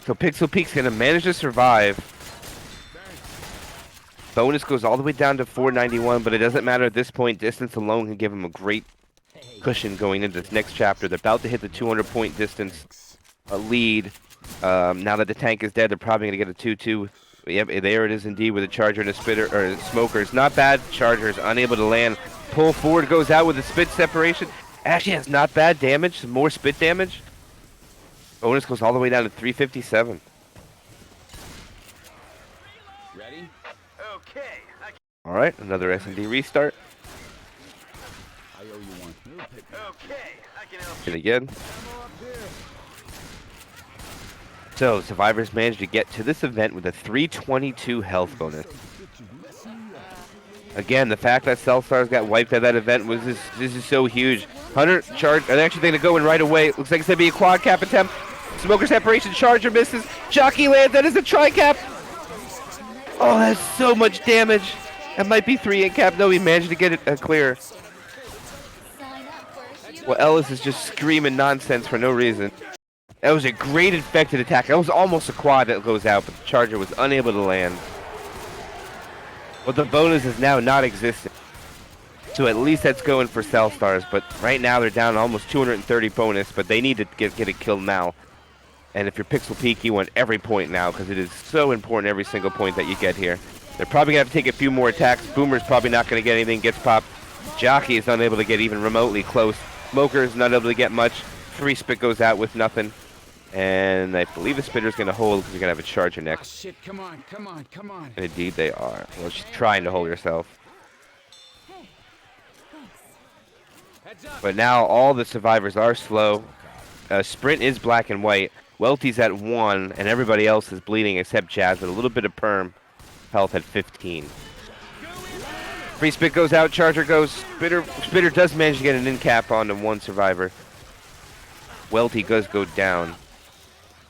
So Pixel Peak's going to manage to survive. Bonus goes all the way down to 491, but it doesn't matter at this point. Distance alone can give him a great cushion going into this next chapter. They're about to hit the 200-point distance lead. Now that the tank is dead, they're probably going to get a 2-2. Yep, there it is indeed with a Charger and a Spitter, or a Smoker. It's not bad. Charger is unable to land. Pull forward goes out with a spit separation. Actually has not bad damage, some more spit damage. Bonus goes all the way down to 357. Ready? All right, another S&D restart. I owe you one. And again. So, survivors managed to get to this event with a 322 health bonus. Again, the fact that Cell Stars got wiped at that event was this is so huge. Hunter charge, and actually they're going right away. Looks like it's gonna be a quad cap attempt. Smoker separation, Charger misses. Jockey lands, that is a tri-cap. Oh, that's so much damage. That might be 3 in cap. No, he managed to get it clear. Well, Ellis is just screaming nonsense for no reason. That was a great infected attack. That was almost a quad that goes out, but the Charger was unable to land. But the bonus is now not existent. So at least that's going for Cell Stars, but right now they're down almost 230 bonus, but they need to get a kill now. And if you're Pixel Peak, you want every point now, because it is so important every single point that you get here. They're probably going to have to take a few more attacks. Boomer's probably not going to get anything, gets popped. Jockey is unable to get even remotely close. Smoker is not able to get much. Free Spit goes out with nothing. And I believe the Spitter's going to hold because you're going to have a Charger Oh, next. shit, come on, come on, come on. And indeed they are. Well, she's trying to hold herself. Hey, thanks. But now all the survivors are slow. Sprint is black and white. Welty's at 1, and everybody else is bleeding except Jazz with a little bit of perm health at 15. Free Spit goes out, Charger goes. Spitter does manage to get an in cap onto 1 survivor. Welty does go down.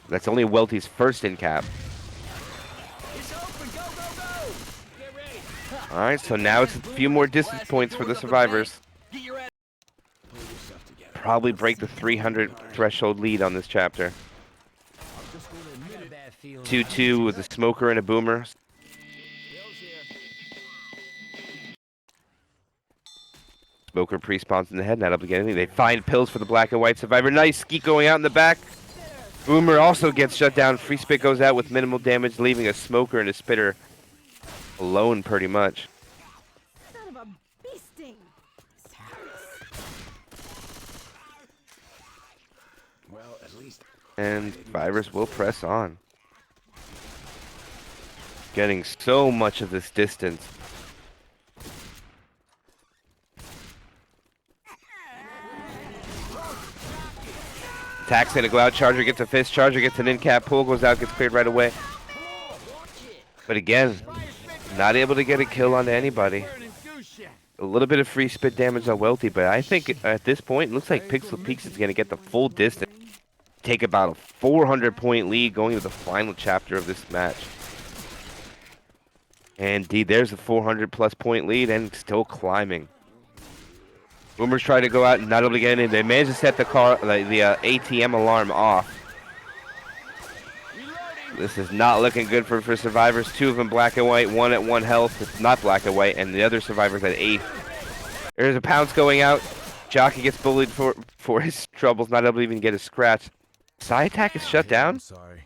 That's only Welty's first in cap. Alright, so now it's a few more distance points for the survivors. probably break the 300 threshold lead on this chapter. I got a bad feeling. 2-2 with a smoker and a boomer. Smoker pre-spawns in the head, not able to get anything. They find pills for the black and white survivor. Nice skeet going out in the back. Boomer also gets shut down. Free spit goes out with minimal damage, leaving a smoker and a spitter alone pretty much. Son of a beasting. Well, at least And Virus will press on. Getting so much of this distance. Attacks in a Gloud Charger, gets a fist, Charger gets an in-cap, pull goes out, gets cleared right away. But again, not able to get a kill onto anybody. A little bit of free spit damage on Welty, but I think at this point, it looks like Pixel Peaks is going to get the full distance. Take about a 400-point lead going to the final chapter of this match. And indeed, there's a 400-plus point lead and still climbing. Boomers try to go out and not able to get in. They manage to set the ATM alarm off. This is not looking good for survivors. Two of them black and white, one at 1 health. It's not black and white, and the other survivor's at 8. There's a pounce going out. Jockey gets bullied for his troubles, not able to even get a scratch. Side attack is shut down. I'm sorry.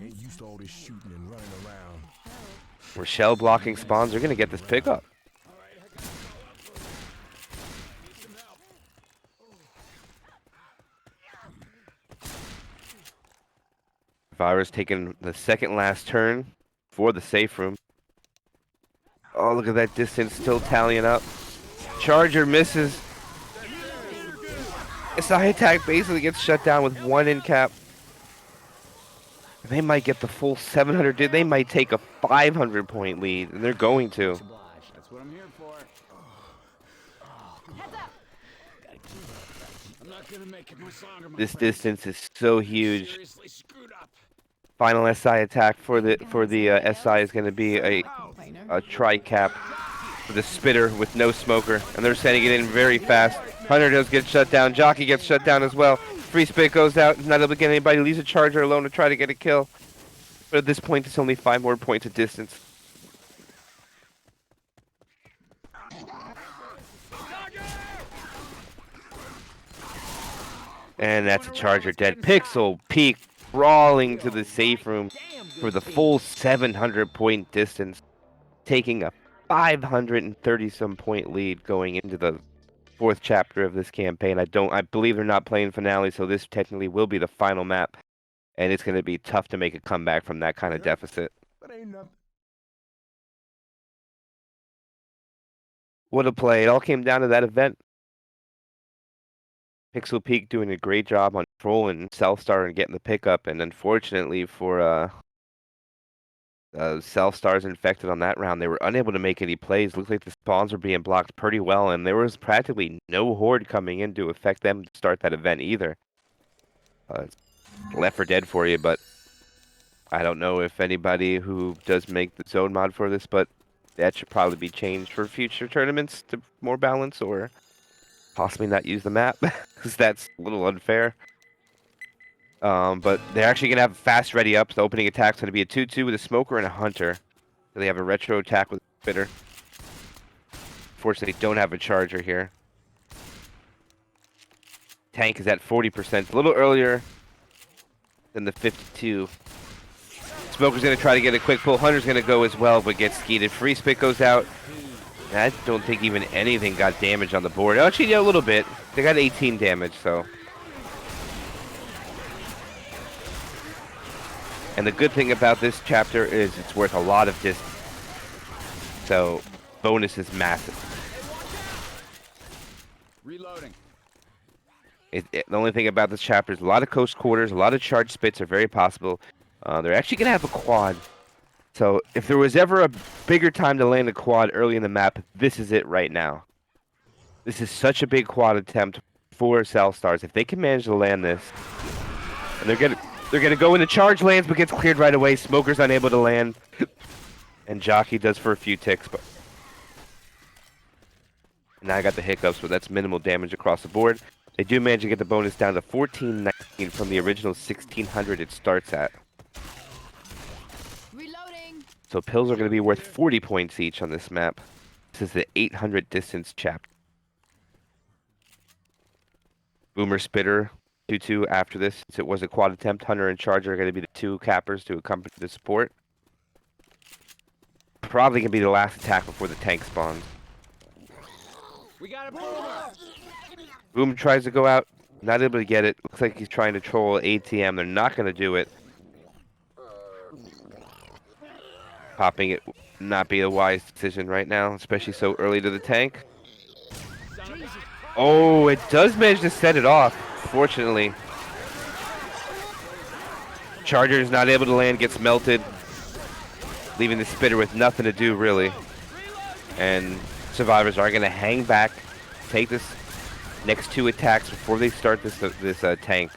Ain't used to all this shooting and running around. Rochelle blocking spawns. They're going to get this pickup. Virus taking the second last turn for the safe room. Oh, look at that distance still tallying up. Charger misses. SI attack basically gets shut down with 1 in cap. They might get the full 700. They might take a 500-point lead, and they're going to. that's what I'm here for. I'm not gonna make it much longer, my This friend. distance is so huge. Seriously screwed up. Final SI attack for the SI is going to be a tri-cap for the spitter with no smoker, and they're sending it in very fast. Hunter does get shut down. Jockey gets shut down as well. Free spit goes out. Not able to get anybody. Leaves a Charger alone to try to get a kill. But at this point, it's only 5 more points of distance. And that's a Charger dead. Pixel Peak crawling to the safe room for the full 700-point distance, taking a 530-some point lead going into the 4th chapter of this campaign. I believe they're not playing finale, so this technically will be the final map, and it's going to be tough to make a comeback from that kind of deficit. But ain't nothing. What a play. It all came down to that event. Pixel Peak doing a great job on trolling Self-Star and getting the pickup, and unfortunately for Self-Star's infected on that round, they were unable to make any plays. Looked like the spawns were being blocked pretty well, and there was practically no horde coming in to affect them to start that event either. Left 4 Dead for you, but I don't know if anybody who does make the zone mod for this, but that should probably be changed for future tournaments to more balance, or possibly not use the map, because that's a little unfair. But they're actually going to have fast ready up. The opening attack's going to be a 2-2 with a smoker and a hunter. So they have a retro attack with a spitter. Fortunately, don't have a Charger here. Tank is at 40%, a little earlier than the 52. Smoker's going to try to get a quick pull. Hunter's going to go as well, but gets skeeted. Free spit goes out. I don't think even anything got damage on the board. Actually, yeah, a little bit. They got 18 damage, so. And the good thing about this chapter is it's worth a lot of distance. So, bonus is massive. Reloading. The only thing about this chapter is a lot of close quarters, a lot of charge spits are very possible. They're actually going to have a quad. So, if there was ever a bigger time to land a quad early in the map, this is it right now. This is such a big quad attempt for Self-Stars. If they can manage to land this, and they're gonna go into charge lands, but gets cleared right away. Smoker's unable to land, and Jockey does for a few ticks, but now I got the hiccups, but that's minimal damage across the board. They do manage to get the bonus down to 1419 from the original 1600 it starts at. Reloading. So pills are going to be worth 40 points each on this map. This is the 800 distance chapter. Boomer Spitter 2-2 after this. Since it was a quad attempt, Hunter and Charger are going to be the two cappers to accompany the support. Probably going to be the last attack before the tank spawns. We got a boomer. Boom tries to go out, not able to get it. Looks like he's trying to troll ATM. They're not going to do it. Popping it not be a wise decision right now, especially so early to the tank. Oh, it does manage to set it off, fortunately. Charger is not able to land, gets melted, leaving the Spitter with nothing to do, really. And survivors are going to hang back, take this next two attacks before they start this tank.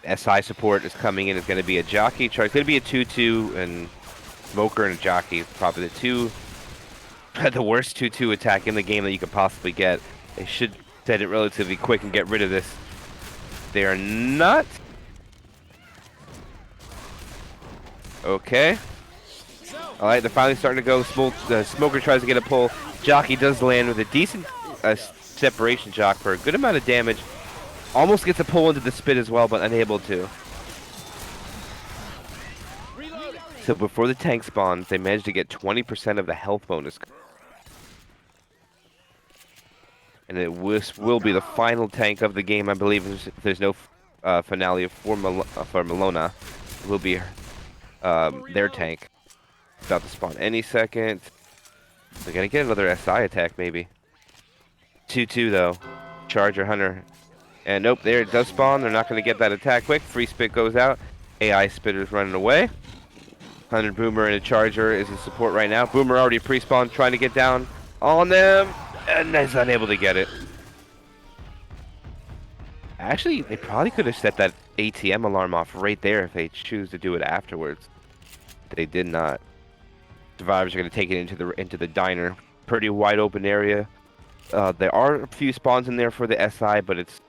SI support is coming in. It's going to be a jockey. It's going to be a 2-2 and smoker and a jockey. Probably the two, the worst 2-2 attack in the game that you could possibly get. They should set it relatively quick and get rid of this. They are not. Okay. All right, they're finally starting to go. The smoker tries to get a pull. Jockey does land with a decent separation jock for a good amount of damage. Almost gets a pull into the spit as well, but unable to. So before the tank spawns, they managed to get 20% of the health bonus. And it will be the final tank of the game, I believe. If there's no finale for Malona, it will be their tank. About to spawn any second. They're going to get another SI attack, maybe. 2-2, though. Charger, Hunter. And nope, there it does spawn. They're not going to get that attack quick. Free spit goes out. AI Spitter's running away. 100 Boomer and a Charger is in support right now. Boomer already pre-spawned, trying to get down on them. And is unable to get it. Actually, they probably could have set that ATM alarm off right there if they choose to do it afterwards. They did not. Survivors are going to take it into the diner. Pretty wide open area. There are a few spawns in there for the SI, but it's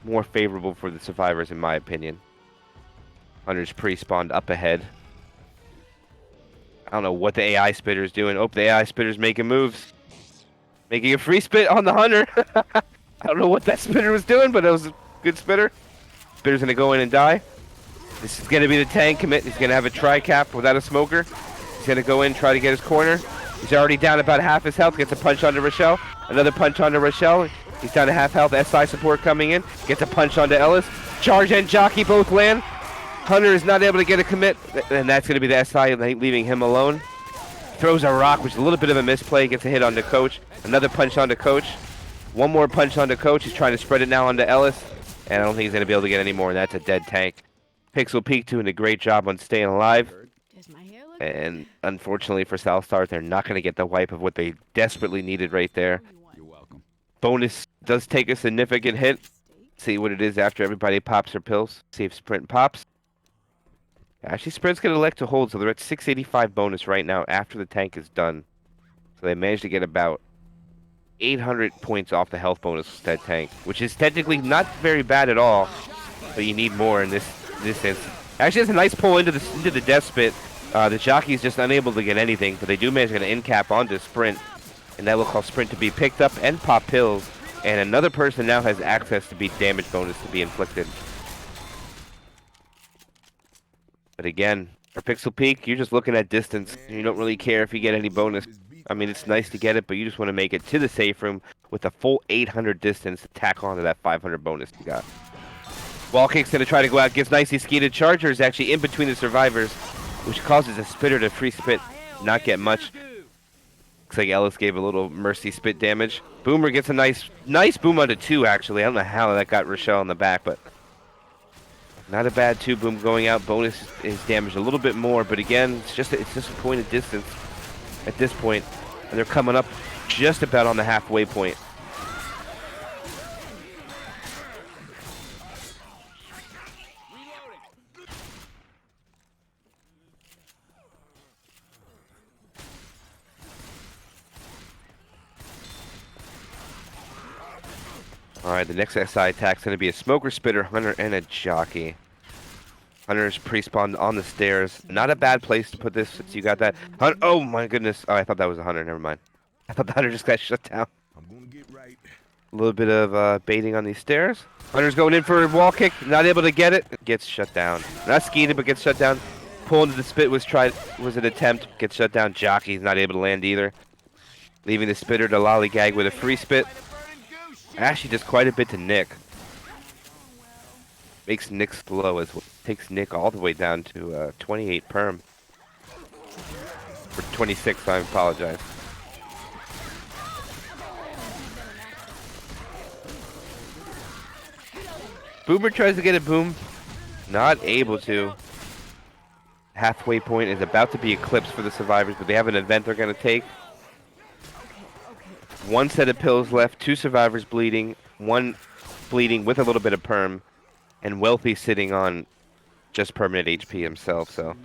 more favorable for the survivors in my opinion. Hunter's pre-spawned up ahead. I don't know what the AI Spitter's doing. Oh, the AI Spitter's making moves. Making a free spit on the Hunter. I don't know what that Spitter was doing, but it was a good Spitter. Spitter's going to go in and die. This is going to be the tank commit. He's going to have a tri-cap without a smoker. He's going to go in, try to get his corner. He's already down about half his health. Gets a punch onto Rochelle. Another punch onto Rochelle. He's down to half health. SI support coming in. Gets a punch onto Ellis. Charge and Jockey both land. Hunter is not able to get a commit. And that's going to be the SI leaving him alone. Throws a rock, which is a little bit of a misplay. Gets a hit onto Coach. Another punch onto Coach. One more punch onto Coach. He's trying to spread it now onto Ellis. And I don't think he's going to be able to get any more. And that's a dead tank. Pixel Peak doing a great job on staying alive. Does my hair look And unfortunately for South Stars, they're not going to get the wipe of what they desperately needed right there. You're welcome. Bonus does take a significant hit. See what it is after everybody pops their pills. See if Sprint pops. Actually, Sprint's going to elect to hold, so they're at 685 bonus right now after the tank is done. So they managed to get about 800 points off the health bonus with that tank, which is technically not very bad at all, but you need more in this instance. Actually, it's a nice pull into the death spit. The jockey's just unable to get anything, but they do manage to get an in cap onto Sprint, and that will cause Sprint to be picked up and pop pills. And another person now has access to be damage bonus to be inflicted. But again, for Pixel Peak, you're just looking at distance. You don't really care if you get any bonus. I mean, it's nice to get it, but you just want to make it to the safe room with a full 800 distance to tack onto that 500 bonus you got. Wall Kick's going to try to go out, gets nicely skeeted. Charger is actually in between the survivors, which causes a Spitter to free spit, not get much. Looks like Ellis gave a little mercy spit damage. Boomer gets a nice boom onto 2, actually. I don't know how that got Rochelle in the back, but not a bad 2 boom going out. Bonus is damaged a little bit more, but again, it's just a point of distance at this point, and they're coming up just about on the halfway point. Alright, the next SI attack's going to be a Smoker, Spitter, Hunter, and a Jockey. Hunter's pre-spawned on the stairs. Not a bad place to put this since you got that. Oh my goodness. Oh, I thought that was a Hunter. Never mind. I thought the Hunter just got shut down. I'm gonna get right. A little bit of baiting on these stairs. Hunter's going in for a wall kick. Not able to get it. Gets shut down. Not skeeted, but gets shut down. Pull into the spit was an attempt. Gets shut down. Jockey's not able to land either. Leaving the Spitter to lollygag with a free spit. Actually does quite a bit to Nick. Makes Nick slow as well. Takes Nick all the way down to 28 perm. For 26, I apologize. Boomer tries to get a boom. Not able to. Halfway point is about to be eclipsed for the survivors, but they have an event they're going to take. One set of pills left, 2 survivors bleeding, 1 bleeding with a little bit of perm, and Wealthy sitting on just permanent HP himself, so.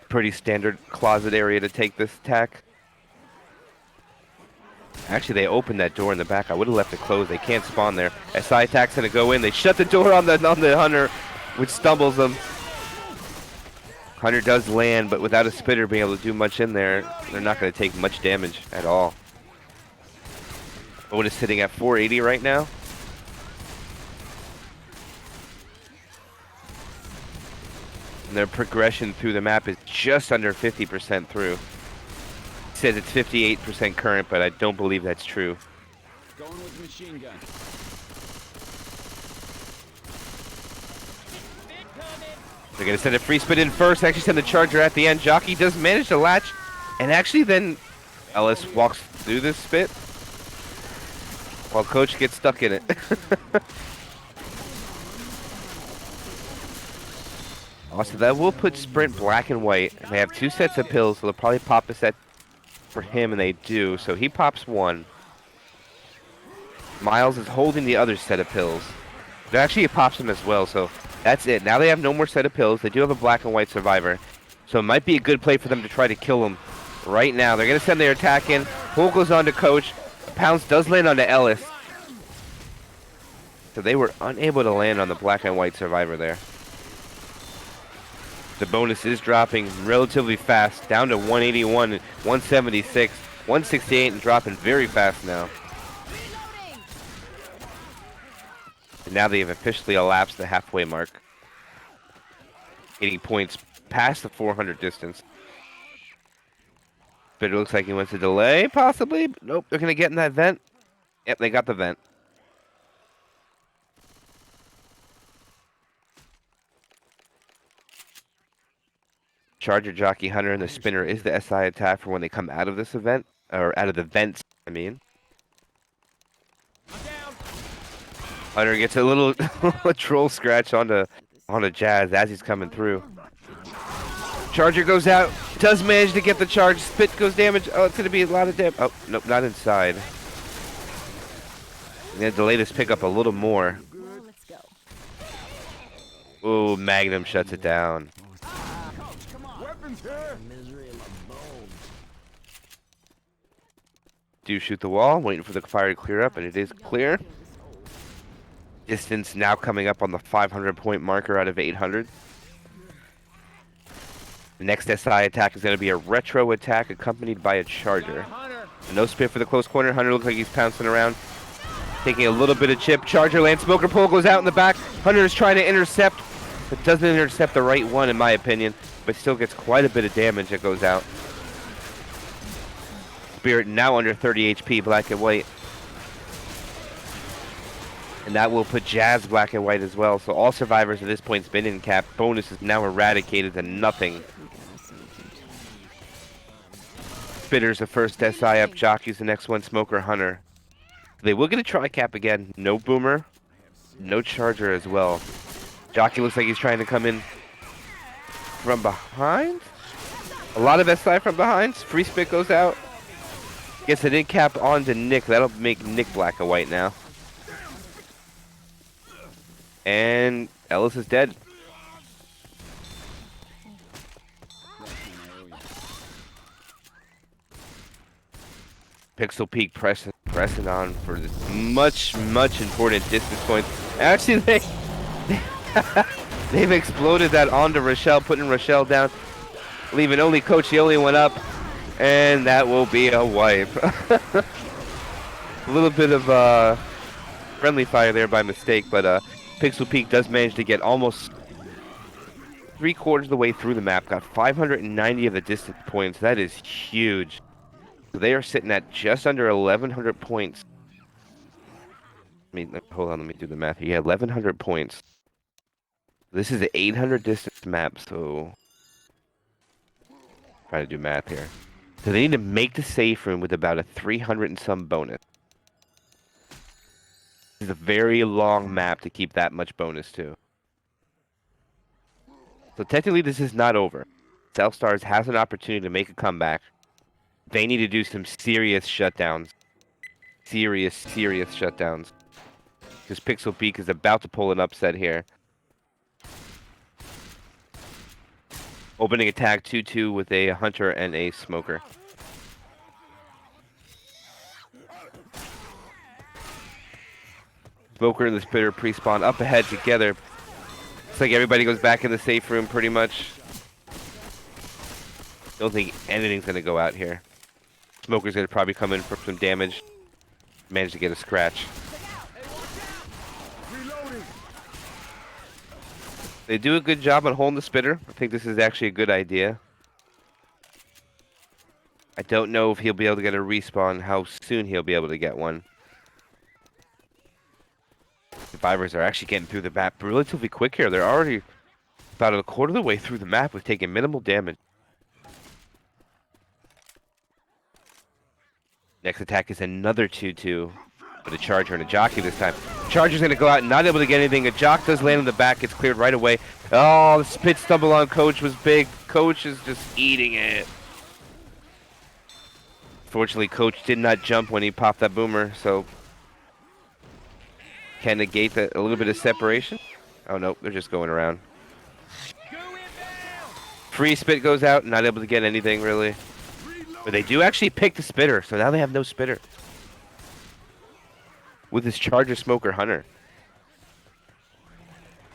Pretty standard closet area to take this attack. Actually, they opened that door in the back. I would have left it closed. They can't spawn there. SI attack's going to go in. They shut the door on the Hunter, which stumbles them. Hunter does land, but without a Spitter being able to do much in there, they're not going to take much damage at all. Owen is sitting at 480 right now. And their progression through the map is just under 50% through. It says it's 58% current, but I don't believe that's true. Going with machine gun. They're going to send a free spit in first, actually send the charger at the end. Jockey does manage to latch, and actually then Ellis walks through this spit while Coach gets stuck in it. Also, that will put Sprint black and white. They have 2 sets of pills, so they'll probably pop a set for him, and they do. So he pops 1. Miles is holding the other set of pills. Actually, it pops him as well, so that's it. Now they have no more set of pills. They do have a black and white survivor. So it might be a good play for them to try to kill him right now. They're going to send their attack in. Pull goes on to Coach. Pounce does land on to Ellis. So they were unable to land on the black and white survivor there. The bonus is dropping relatively fast, down to 181, 176, 168, and dropping very fast now. And now they have officially elapsed the halfway mark, getting points past the 400 distance. But it looks like he wants to delay, possibly. Nope, they're going to get in that vent. Yep, they got the vent. Charger, Jockey, Hunter, and the Spinner is the SI attack for when they come out of this event, or out of the vents, I mean. Hunter gets a little troll scratch onto Jazz as he's coming through. Charger goes out, does manage to get the charge, spit goes damage. Oh, it's going to be a lot of damage. Oh, nope, not inside. I'm going to delay this pickup a little more. Let's go. Ooh, Magnum shuts it down. Misery in my bones. Do shoot the wall, waiting for the fire to clear up, and it is clear. Distance now coming up on the 500 point marker out of 800. The next SI attack is going to be a retro attack accompanied by a charger. No spit for the close corner. Hunter looks like he's pouncing around. Taking a little bit of chip. Charger lands. Smoker pole goes out in the back. Hunter is trying to intercept, but doesn't intercept the right one in my opinion. But still gets quite a bit of damage that goes out. Spirit now under 30 HP, black and white. And that will put Jazz black and white as well. So all survivors at this point been in cap. Bonus is now eradicated to nothing. Spitter's the first SI up. Jockey's the next one. Smoker, Hunter. They will get a try cap again. No Boomer. No Charger as well. Jockey looks like he's trying to come in from behind. A lot of SI from behind. Free spit goes out. Gets an in cap onto Nick. That'll make Nick black and white now. And Ellis is dead. Pixel Peak press pressing on for this much important distance points. Actually, they've exploded that onto Rochelle, putting Rochelle down, leaving only Coach the only one up, and that will be a wipe. A little bit of friendly fire there by mistake, but Pixel Peak does manage to get almost 3/4 of the way through the map, got 590 of the distance points. That is huge. So they are sitting at just under 1,100 points. Hold on, let me do the math here. Yeah, 1,100 points. This is an 800 distance map, so trying to do math here. So they need to make the safe room with about a 300 and some bonus. This is a very long map to keep that much bonus too. So technically this is not over. Self Stars has an opportunity to make a comeback. They need to do some serious shutdowns. Serious shutdowns. Because Pixel Peak is about to pull an upset here. Opening attack 2-2 with a Hunter and a Smoker. Smoker and the Spitter pre-spawn up ahead together. Looks like everybody goes back in the safe room pretty much. Don't think anything's going to go out here. Smoker's going to probably come in for some damage. Manage to get a scratch. They do a good job on holding the Spitter. I think this is actually a good idea. I don't know if he'll be able to get a respawn, how soon he'll be able to get one. Survivors are actually getting through the map relatively quick here. They're already about a quarter of the way through the map with taking minimal damage. Next attack is another 2-2 with a Charger and a Jockey this time. Charger's going to go out and not able to get anything. A Jock does land in the back. It's cleared right away. Oh, the spit stumble on Coach was big. Coach is just eating it. Fortunately, Coach did not jump when he popped that boomer, so can negate that a little bit of separation. Oh no, they're just going around. Free spit goes out, not able to get anything really. But they do actually pick the Spitter, so now they have no Spitter. With his Charger, Smoker, Hunter.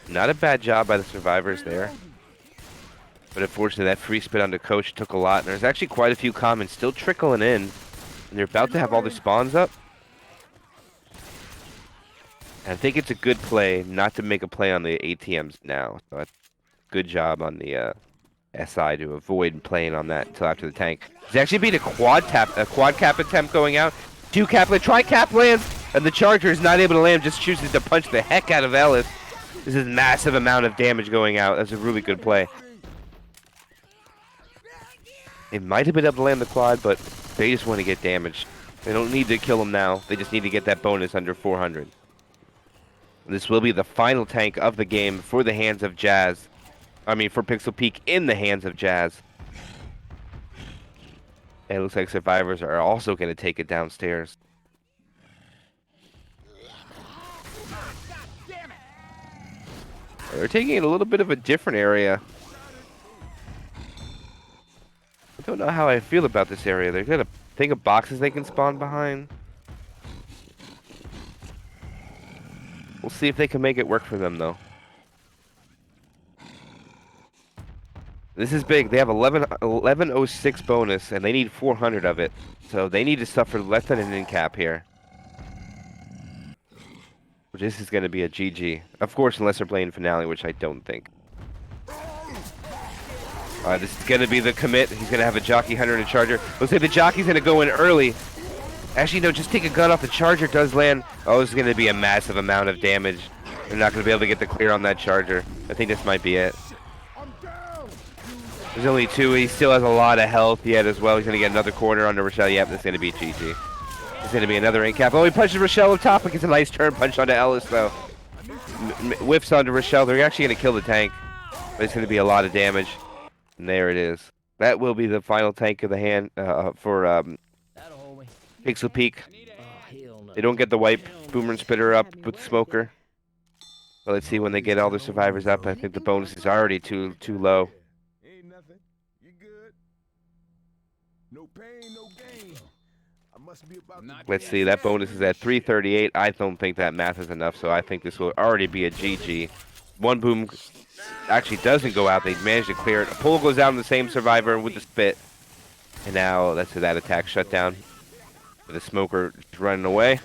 Not a bad job by the survivors there. But unfortunately, that free spit onto Coach took a lot. And there's actually quite a few commons still trickling in. And they're about to have all their spawns up. And I think it's a good play not to make a play on the ATMs now. So that's good job on the SI to avoid playing on that until after the tank. There's actually been a quad cap attempt going out. 2 cap land, tri-cap lands, and the Charger is not able to land, just chooses to punch the heck out of Ellis. This is a massive amount of damage going out. That's a really good play. They might have been able to land the quad, but they just want to get damage. They don't need to kill him now. They just need to get that bonus under 400. This will be the final tank of the game for the hands of Jazz. I mean, for Pixel Peak in the hands of Jazz. And it looks like survivors are also going to take it downstairs. They're taking it a little bit of a different area. I don't know how I feel about this area. They've got a thing of boxes they can spawn behind. We'll see if they can make it work for them, though. This is big. They have 1106 bonus, and they need 400 of it. So they need to suffer less than an in-cap here. This is going to be a GG. Of course, unless they're playing Finale, which I don't think. This is going to be the commit. He's going to have a Jockey, Hunter, and a Charger. Looks like the Jockey's going to go in early. Actually, no, just take a gun off. The Charger does land. Oh, this is going to be a massive amount of damage. They're not going to be able to get the clear on that Charger. I think this might be it. There's only 2. He still has a lot of health yet as well. He's going to get another corner under Rochelle. Yep, that's going to be GG. It's going to be another in-cap. Oh, he punches Rochelle up top. It gets a nice turn punch onto Ellis, though. Whiffs onto Rochelle. They're actually going to kill the tank. But it's going to be a lot of damage. And there it is. That will be the final tank of the hand for Pixel Peak. They don't get the wipe. Boomer and Spitter up with Smoker. But let's see when they get all the survivors up. I think the bonus is already too low. Ain't nothing. You good? No pain, no gain. I'm Must be about Let's see, that bonus is at 338. I don't think that math is enough, so I think this will already be a GG. One boom actually doesn't go out. They managed to clear it. A pull goes out on the same survivor with the spit. And now that's that attack shut down. The smoker running away.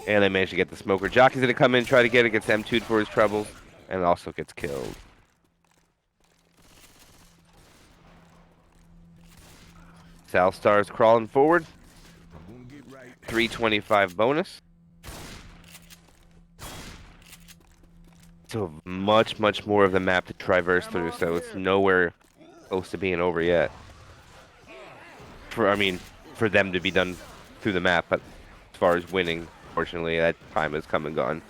And they managed to get the smoker. Jockey's going to come in, try to get it, gets M2'd for his troubles, and also gets killed. Salstar's crawling forward. 325 bonus. So much more of the map to traverse through, so it's nowhere close to being over yet. For them to be done through the map, but as far as winning, fortunately, that time has come and gone.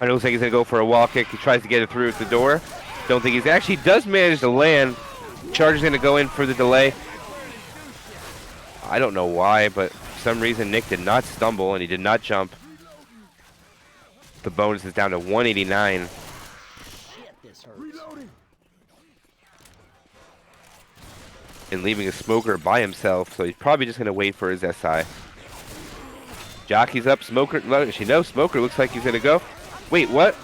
I don't think he's going to go for a wall kick. He tries to get it through at the door. Don't think he's actually does manage to land. Charger's going to go in for the delay. I don't know why, but for some reason Nick did not stumble and he did not jump. The bonus is down to 189. Shit, this hurts. And leaving a smoker by himself, so he's probably just going to wait for his SI. Jockey's up, smoker, she knows smoker looks like he's going to go. Wait, what?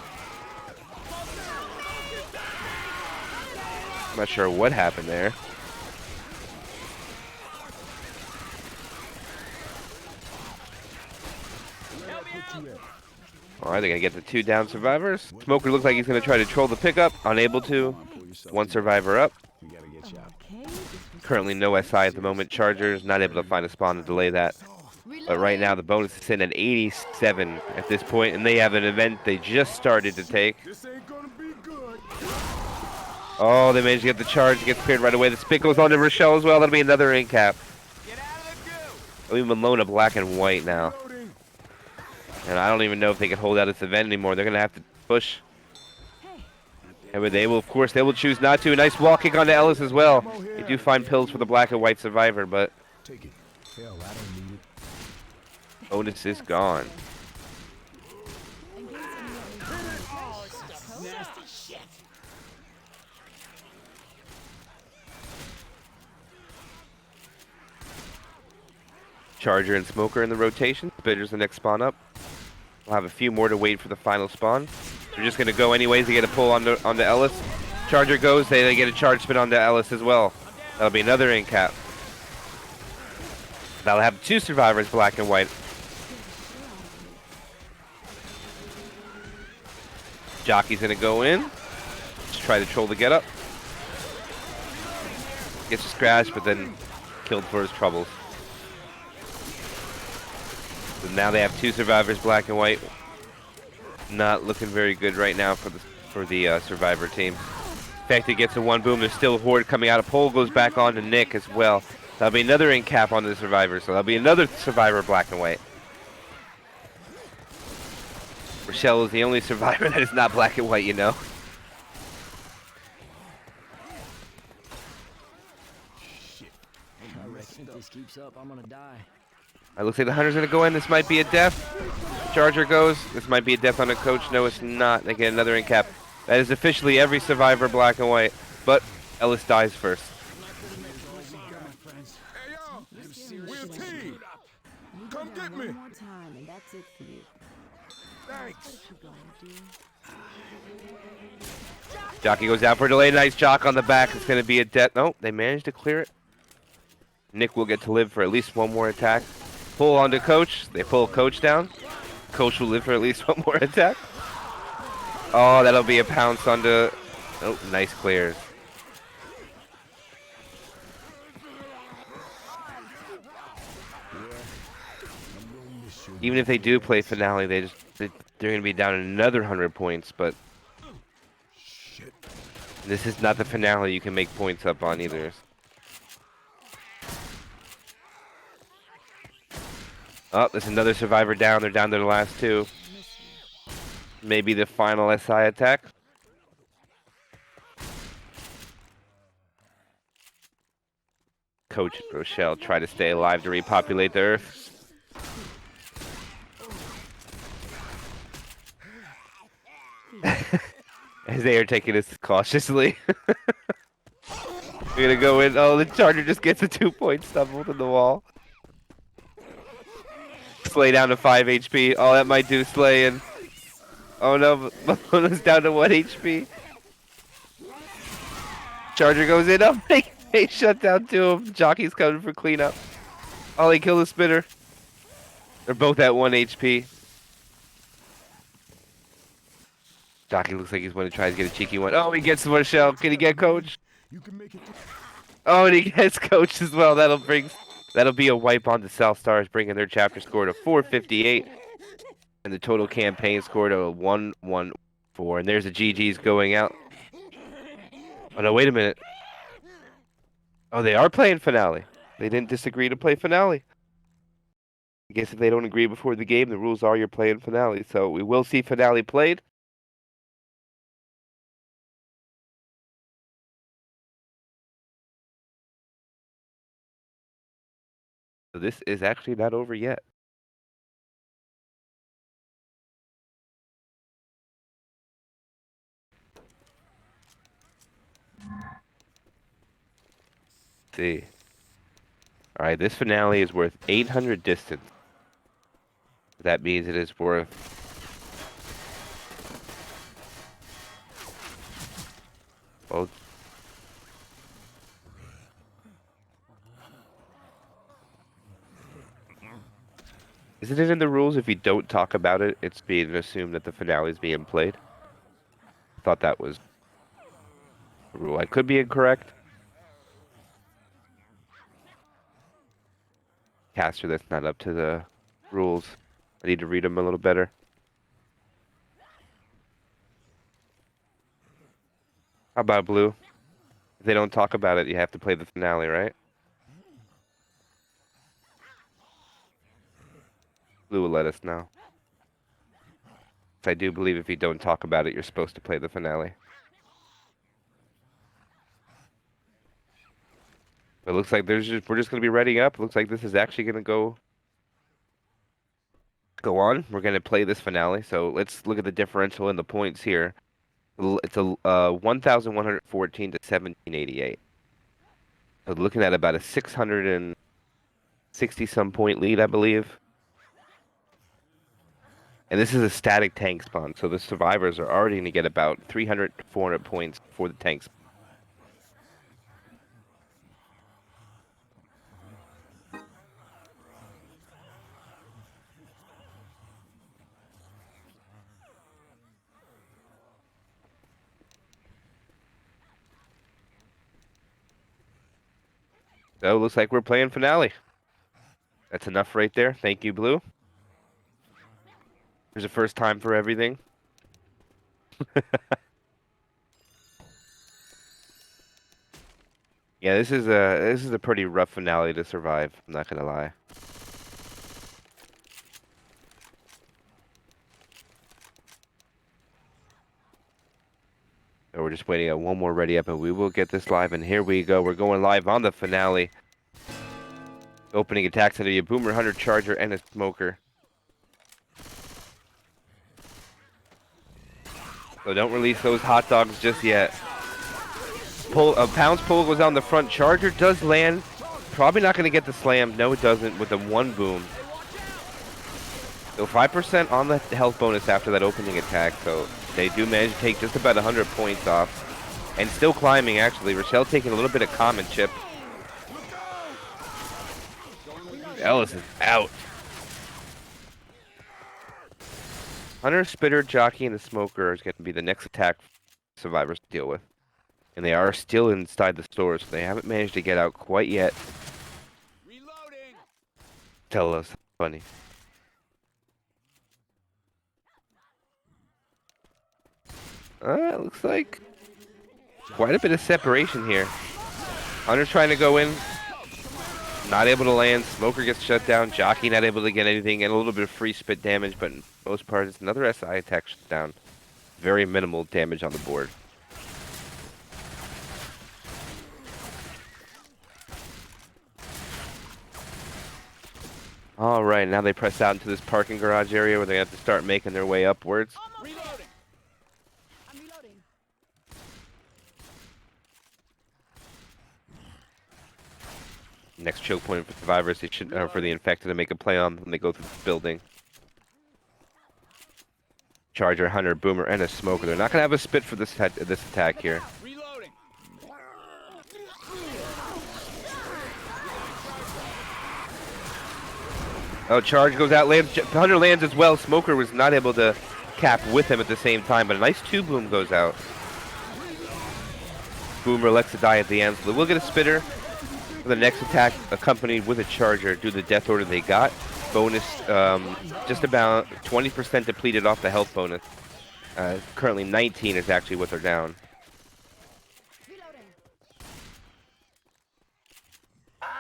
I'm not sure what happened there. Alright, they're going to get the 2 down survivors. Smoker looks like he's going to try to troll the pickup. Unable to. 1 survivor up. Currently no SI at the moment. Chargers not able to find a spawn to delay that. But right now the bonus is sitting at 87 at this point, and they have an event they just started to take. Oh, they managed to get the charge. It gets cleared right away. The spit goes on to Rochelle as well. That'll be another in cap. Leave them alone a black and white now. And I don't even know if they can hold out this event anymore. They're going to have to push. And they will, of course, they will choose not to. A nice wall kick onto Ellis as well. They do find pills for the black and white survivor, but bonus is gone. Charger and Smoker in the rotation. Spitter's the next spawn up. We'll have a few more to wait for the final spawn. They're just going to go anyways. They get a pull onto Ellis. Charger goes. They get a charge spin onto Ellis as well. That'll be another in cap. That'll have 2 survivors, black and white. Jockey's going to go in. Just try to troll the get up. Gets a scratch, but then killed for his troubles. So now they have 2 survivors, black and white. Not looking very good right now for the survivor team. In fact, it gets a 1 boom. There's still a horde coming out. A pole goes back on to Nick as well. That'll be another in cap on the survivor. So that'll be another survivor, black and white. Rochelle is the only survivor that is not black and white, you know. I reckon if this keeps up, I'm gonna die. It looks like the Hunter's going to go in. This might be a death. Charger goes. This might be a death on a coach. No, it's not. They get another in cap. That is officially every survivor, black and white. But Ellis dies first. Hey, y'all. We're a team. Come get me. One more time, and that's it for you. Thanks. Jockey goes out for a delay. Nice jock on the back. It's going to be a death. No, they managed to clear it. Nick will get to live for at least 1 more attack. Pull onto Coach. They pull Coach down. Coach will live for at least 1 more attack. Oh, that'll be a pounce onto... Oh, nice clears. Even if they do play finale, they're going to be down another 100 points, but this is not the finale you can make points up on either. Oh, there's another survivor down. They're down to the last 2. Maybe the final SI attack. Coach and Rochelle try to stay alive to repopulate the Earth. As they are taking this cautiously. We're gonna go in. Oh, the Charger just gets a 2-point stumble to the wall. Slay down to 5 HP. Oh, that might do Slay in. Oh no, Momona's down to 1 HP. Charger goes in. Oh, they shut down to him. Jockey's coming for cleanup. Oh, they kill the spinner. They're both at 1 HP. Jockey looks like he's going to try to get a cheeky one. Oh, he gets one shell. Can he get coach? You can make it. Oh, and he gets coach as well. That'll be a wipe on the South Stars, bringing their chapter score to 458, and the total campaign score to 114. And there's the GGs going out. Oh no, wait a minute. Oh, they are playing finale. They didn't disagree to play finale. I guess if they don't agree before the game, the rules are you're playing finale. So we will see finale played. So this is actually not over yet. Let's see. All right, this finale is worth 800 distance. That means it is worth. Well, isn't it in the rules if you don't talk about it, it's being assumed that the finale is being played? I thought that was a rule. I could be incorrect. Caster, that's not up to the rules. I need to read them a little better. How about Blue? If they don't talk about it, you have to play the finale, right? Blue will let us know. I do believe if you don't talk about it, you're supposed to play the finale. But it looks like we're just going to be readying up. It looks like this is actually going to go on. We're going to play this finale. So let's look at the differential in the points here. It's a 1,114 to 1,788. So looking at about a 660 some point lead, I believe. And this is a static tank spawn, so the survivors are already going to get about 300 to 400 points for the tanks. So it looks like we're playing finale. That's enough right there. Thank you, Blue. There's a first time for everything. Yeah, this is a pretty rough finale to survive, I'm not gonna lie. So we're just waiting on one more ready up and we will get this live, and here we go. We're going live on the finale. Opening attacks into a Boomer Hunter Charger and a Smoker. So don't release those hot dogs just yet. Pounce pull goes on the front. Charger does land. Probably not going to get the slam. No, it doesn't with the one boom. So 5% on the health bonus after that opening attack. So they do manage to take just about 100 points off. And still climbing, actually. Rochelle taking a little bit of common chip. Ellis is out. Hunter, Spitter, Jockey, and the Smoker is going to be the next attack survivors to deal with. And they are still inside the store, so they haven't managed to get out quite yet. Reloading. Tell us. Funny. It looks like quite a bit of separation here. Hunter's trying to go in. Not able to land. Smoker gets shut down. Jockey not able to get anything, and a little bit of free spit damage, but in most part, it's another SI attack shut down. Very minimal damage on the board. All right, now they press out into this parking garage area where they have to start making their way upwards. Reloading. I'm reloading. Next choke point for survivors. They should for the infected to make a play on when they go through the building. Charger, Hunter, Boomer, and a Smoker. They're not gonna have a spit for this attack here. Reloading. Oh, charge goes out. Lands. Hunter lands as well. Smoker was not able to cap with him at the same time, but a nice 2-boom goes out. Boomer elects to die at the end, so they will get a spitter for the next attack, accompanied with a charger. Due to the death order they got, bonus just about 20% depleted off the health bonus. Currently 19 is actually what they're down.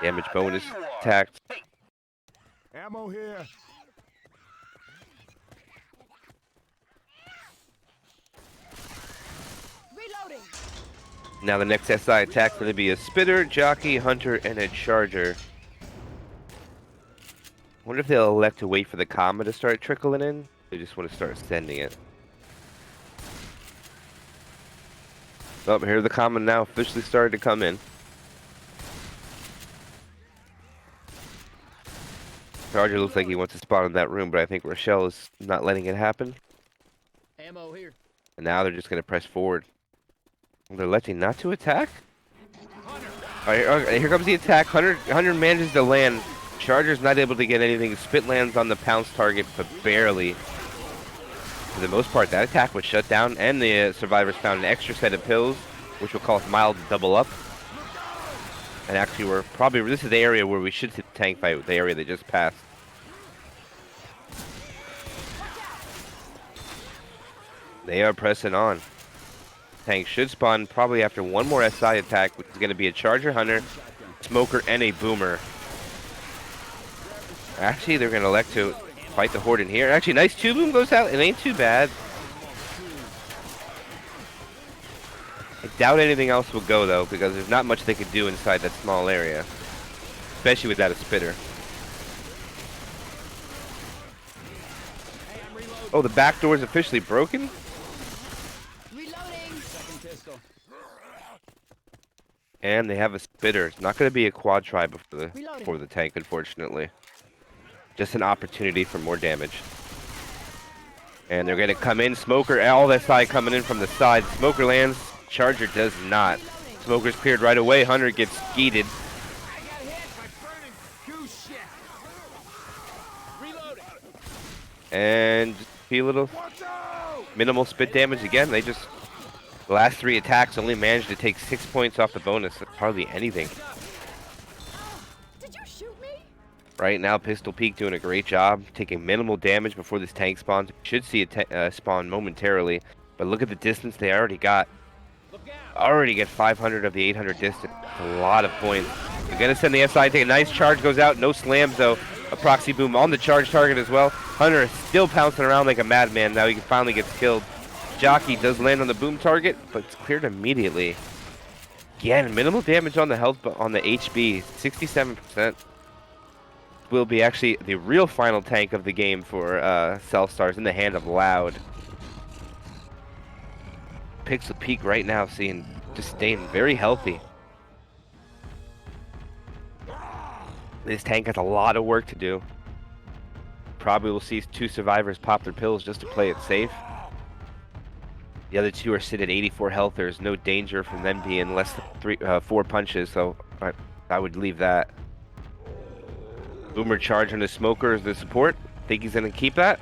Damage bonus attacked. Ammo here. Reloading. Now the next SI attack is going to be a spitter, jockey, hunter, and a charger. Wonder if they'll elect to wait for the comma to start trickling in. They just want to start sending it. Oh, here the comma now officially started to come in. Charger looks like he wants to spawn in that room, but I think Rochelle is not letting it happen. Ammo here. And now they're just going to press forward. They're electing not to attack? Alright, okay, here comes the attack. Hunter manages to land. Charger's not able to get anything. Spit lands on the pounce target, but barely. For the most part, that attack was shut down, and the survivors found an extra set of pills, which will cause mild to double up. And actually, this is the area where we should see the tank fight, with the area they just passed. They are pressing on. Tank should spawn probably after one more SI attack, which is going to be a Charger, Hunter, Smoker, and a Boomer. Actually, they're going to elect to fight the Horde in here. Actually, nice 2-boom goes out. It ain't too bad. I doubt anything else will go, though, because there's not much they could do inside that small area. Especially without a spitter. Oh, the back door is officially broken? Reloading. And they have a spitter. It's not going to be a quad try before the tank, unfortunately. Just an opportunity for more damage. And they're going to come in. Smoker, all that side coming in from the side. Smoker lands. Charger does not. Smoker's cleared right away. Hunter gets skeeted. I got hit by burning goose shit. Reloading. And be a little minimal spit damage again. The last 3 attacks only managed to take 6 points off the bonus. That's hardly anything. Did you shoot me? Right now, Pistol Peak doing a great job, taking minimal damage before this tank spawns. Should see it spawn momentarily, but look at the distance they already got. Already get 500 of the 800 distance. That's a lot of points. They're gonna send the SI, take a nice charge, goes out, no slams though. A proxy boom on the charge target as well. Hunter is still pouncing around like a madman. Now he finally gets killed. Jockey does land on the boom target, but it's cleared immediately. Again, minimal damage on the health, but on the HB, 67%. Will be actually the real final tank of the game for Self Stars in the hand of Loud. Pixel Peak right now just staying very healthy. This tank has a lot of work to do. Probably will see 2 survivors pop their pills just to play it safe. The other 2 are sit at 84 health. There's no danger from them being less than 4 punches, so I would leave that. Boomer charge on the Smoker as the support. Think he's going to keep that?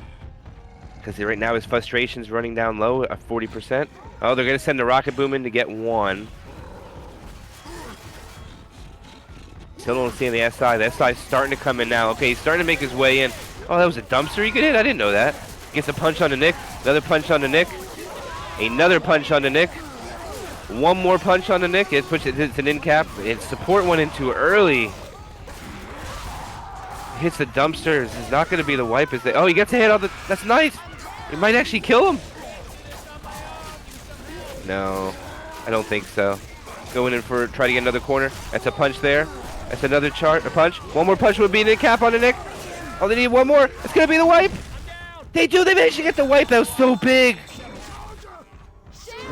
Because right now his frustration's running down low at 40%. Oh, they're going to send the Rocket Boom in to get 1. Still don't see the SI. The SI's starting to come in now. Okay, he's starting to make his way in. Oh, that was a dumpster he could hit? I didn't know that. Gets a punch on the Nick. Another punch on the Nick. Another punch on the Nick. One more punch on the Nick. It's an in cap. And support went in too early. Hits the dumpsters. It's not going to be the wipe. Oh, he gets a hit on the... That's nice. It might actually kill him. No, I don't think so. Going in for try to get another corner. That's a punch there. That's another punch. One more punch would be the cap on the Nick. Oh, they need one more. It's going to be the wipe. They do. They managed to get the wipe. That was so big.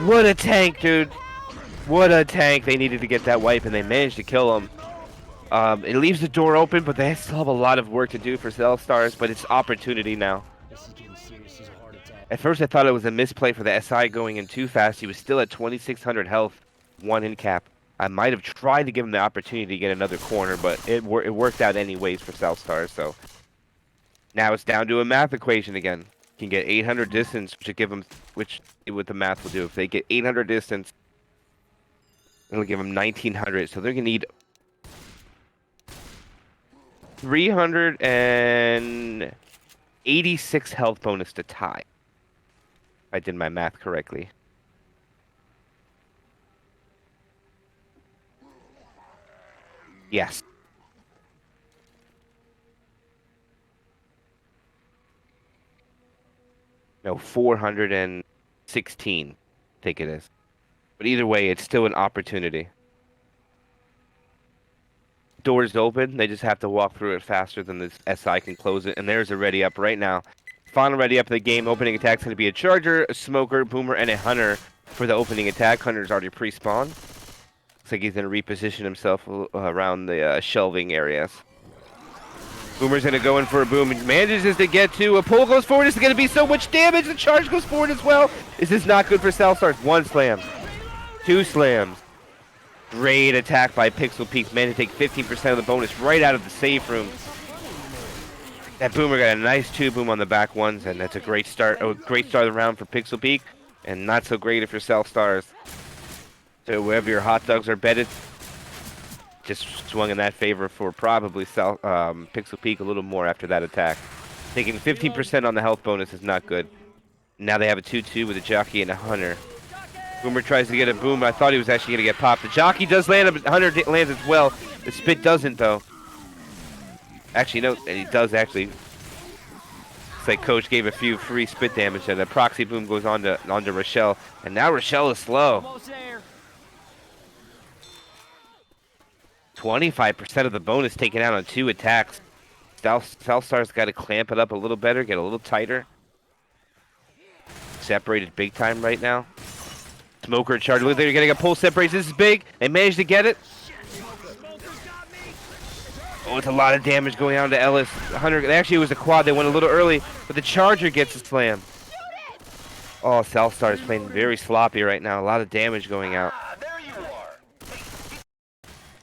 What a tank, dude. What a tank. They needed to get that wipe, and they managed to kill him. It leaves the door open, but they still have a lot of work to do for Cell Stars, but it's opportunity now. This is getting serious as a heart attack. At first, I thought it was a misplay for the SI going in too fast. He was still at 2,600 health, 1 in cap. I might have tried to give him the opportunity to get another corner, but it worked out anyways for South Stars. So now it's down to a math equation again. Can get 800 distance, which would give them, which what the math will do. If they get 800 distance, it'll give them 1,900. So they're gonna need 386 health bonus to tie. If I did my math correctly. Yes. No, 416, I think it is. But either way, it's still an opportunity. Doors open, they just have to walk through it faster than this SI can close it. And there's a ready up right now. Final ready up in the game. Opening attack's going to be a Charger, a Smoker, Boomer, and a Hunter for the opening attack. Hunter's already pre-spawned. Looks like he's going to reposition himself around the shelving areas. Boomer's going to go in for a boom. He manages to get to a pull, goes forward. It's going to be so much damage. The charge goes forward as well. This is not good for South Stars. 1 slam. 2 slams. Great attack by Pixel Peak. Managed to take 15% of the bonus right out of the safe room. That Boomer got a nice 2-boom on the back ones, and that's a great start. Oh, great start of the round for Pixel Peak, and not so great if you're South Stars. So wherever your hot dogs are bedded, just swung in that favor for probably Pixel Peak a little more after that attack. Taking 15% on the health bonus is not good. Now they have a 2-2 with a Jockey and a Hunter. Boomer tries to get a boom. I thought he was actually going to get popped. The Jockey does land, but Hunter lands as well. The Spit doesn't, though. Actually, no, he does actually. It's like Coach gave a few free spit damage, and a proxy boom goes onto Rochelle. And now Rochelle is slow. Almost there. 25% of the bonus taken out on 2 attacks. South Stars got to clamp it up a little better, get a little tighter. Separated big time right now. Smoker charge. Look, they're getting a pull separation. This is big. They managed to get it. Oh, it's a lot of damage going on to Ellis. 100. Actually, it was a quad. They went a little early, but the Charger gets a slam. Oh, South Star is playing very sloppy right now. A lot of damage going out.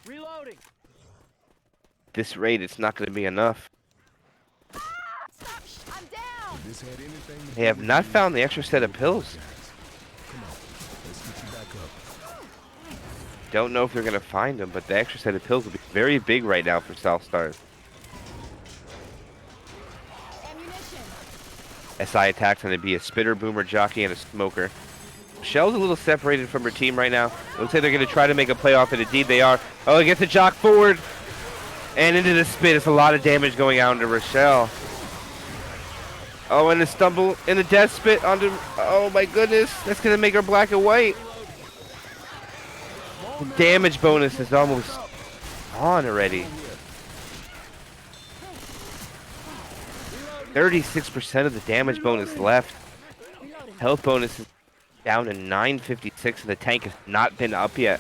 Reloading. This rate, it's not going to be enough. I'm down. This had anything to They have not found the extra set of pills. let's get you back up. Don't know if they're going to find them, but the extra set of pills will be very big right now for South Stars. Ammunition. SI attack's going to be a Spitter, Boomer, Jockey, and a Smoker. Shell's a little separated from her team right now. It looks like they're going to try to make a playoff, and indeed they are. Oh, he gets a Jock forward and into the Spit. It's a lot of damage going out into Rochelle. Oh, and the stumble in the Death Spit onto... Oh, my goodness. That's going to make her black and white. The damage bonus is almost on already. 36% of the damage bonus left. Health bonus is down to 956, and the tank has not been up yet.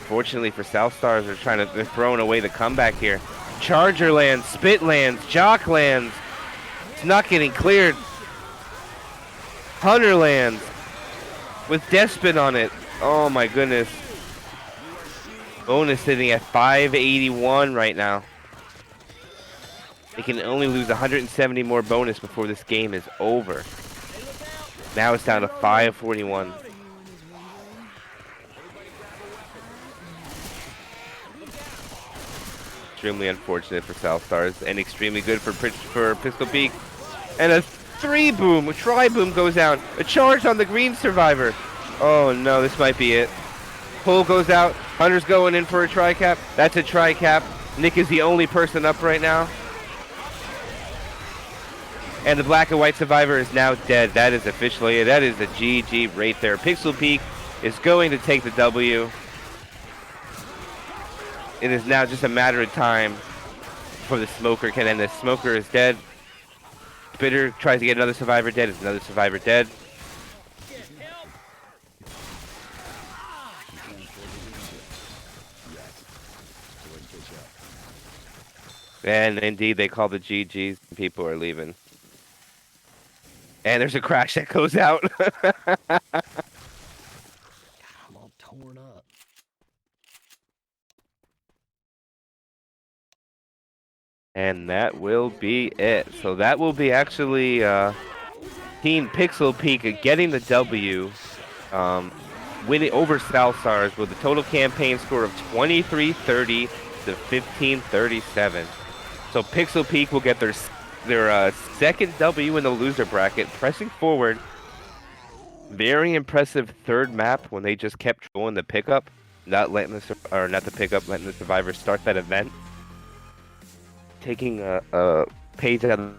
Fortunately for South Stars, they're throwing away the comeback here. Charger lands, Spit lands, Jock lands. It's not getting cleared. Hunter lands with Despot on it. Oh my goodness. Bonus sitting at 581 right now. They can only lose 170 more bonus before this game is over. Now it's down to 541. Extremely unfortunate for South Stars, and extremely good for Pistol Peak. And a 3-boom, a tri-boom goes down. A charge on the green survivor. Oh no, this might be it. Pull goes out. Hunter's going in for a tri-cap. That's a tri-cap. Nick is the only person up right now. And the black and white survivor is now dead. That is officially it. That is a GG right there. Pixel Peak is going to take the W. It is now just a matter of time before the Smoker can end. The Smoker is dead. Spitter tries to get another survivor dead. Is another survivor dead? And indeed, they call the GGs. People are leaving. And there's a crash that goes out. I'm all torn up. And that will be it. So that will be actually Team Pixel Peak getting the W, winning over South Stars with a total campaign score of 23-30 to 15-37. So Pixel Peak will get their second W in the loser bracket, pressing forward. Very impressive third map when they just kept going the pickup, not letting not the pickup, letting the survivors start that event. Taking a page out of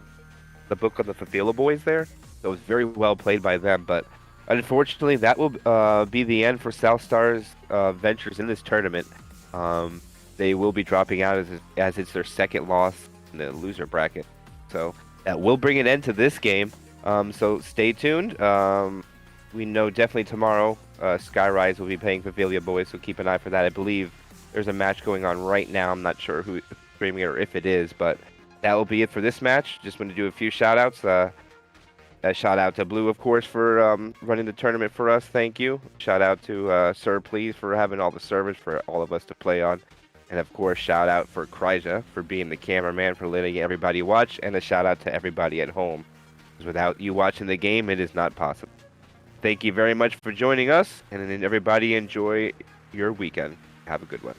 the book of the Fafila boys there. So it was very well played by them, but unfortunately that will be the end for South Stars ventures in this tournament. They will be dropping out as it's their second loss in the loser bracket. So that will bring an end to this game. So stay tuned. We know definitely tomorrow Skyrise will be playing Fafila boys, so keep an eye for that. I believe there's a match going on right now. I'm not sure who's streaming it or if it is, but that will be it for this match. Just want to do a few shout outs. A shout out to Blue, of course, for running the tournament for us. Thank you. Shout out to Sir Please for having all the servers for all of us to play on. And of course, shout out for Kryja for being the cameraman, for letting everybody watch. And a shout out to everybody at home. Because without you watching the game, it is not possible. Thank you very much for joining us. And then everybody enjoy your weekend. Have a good one.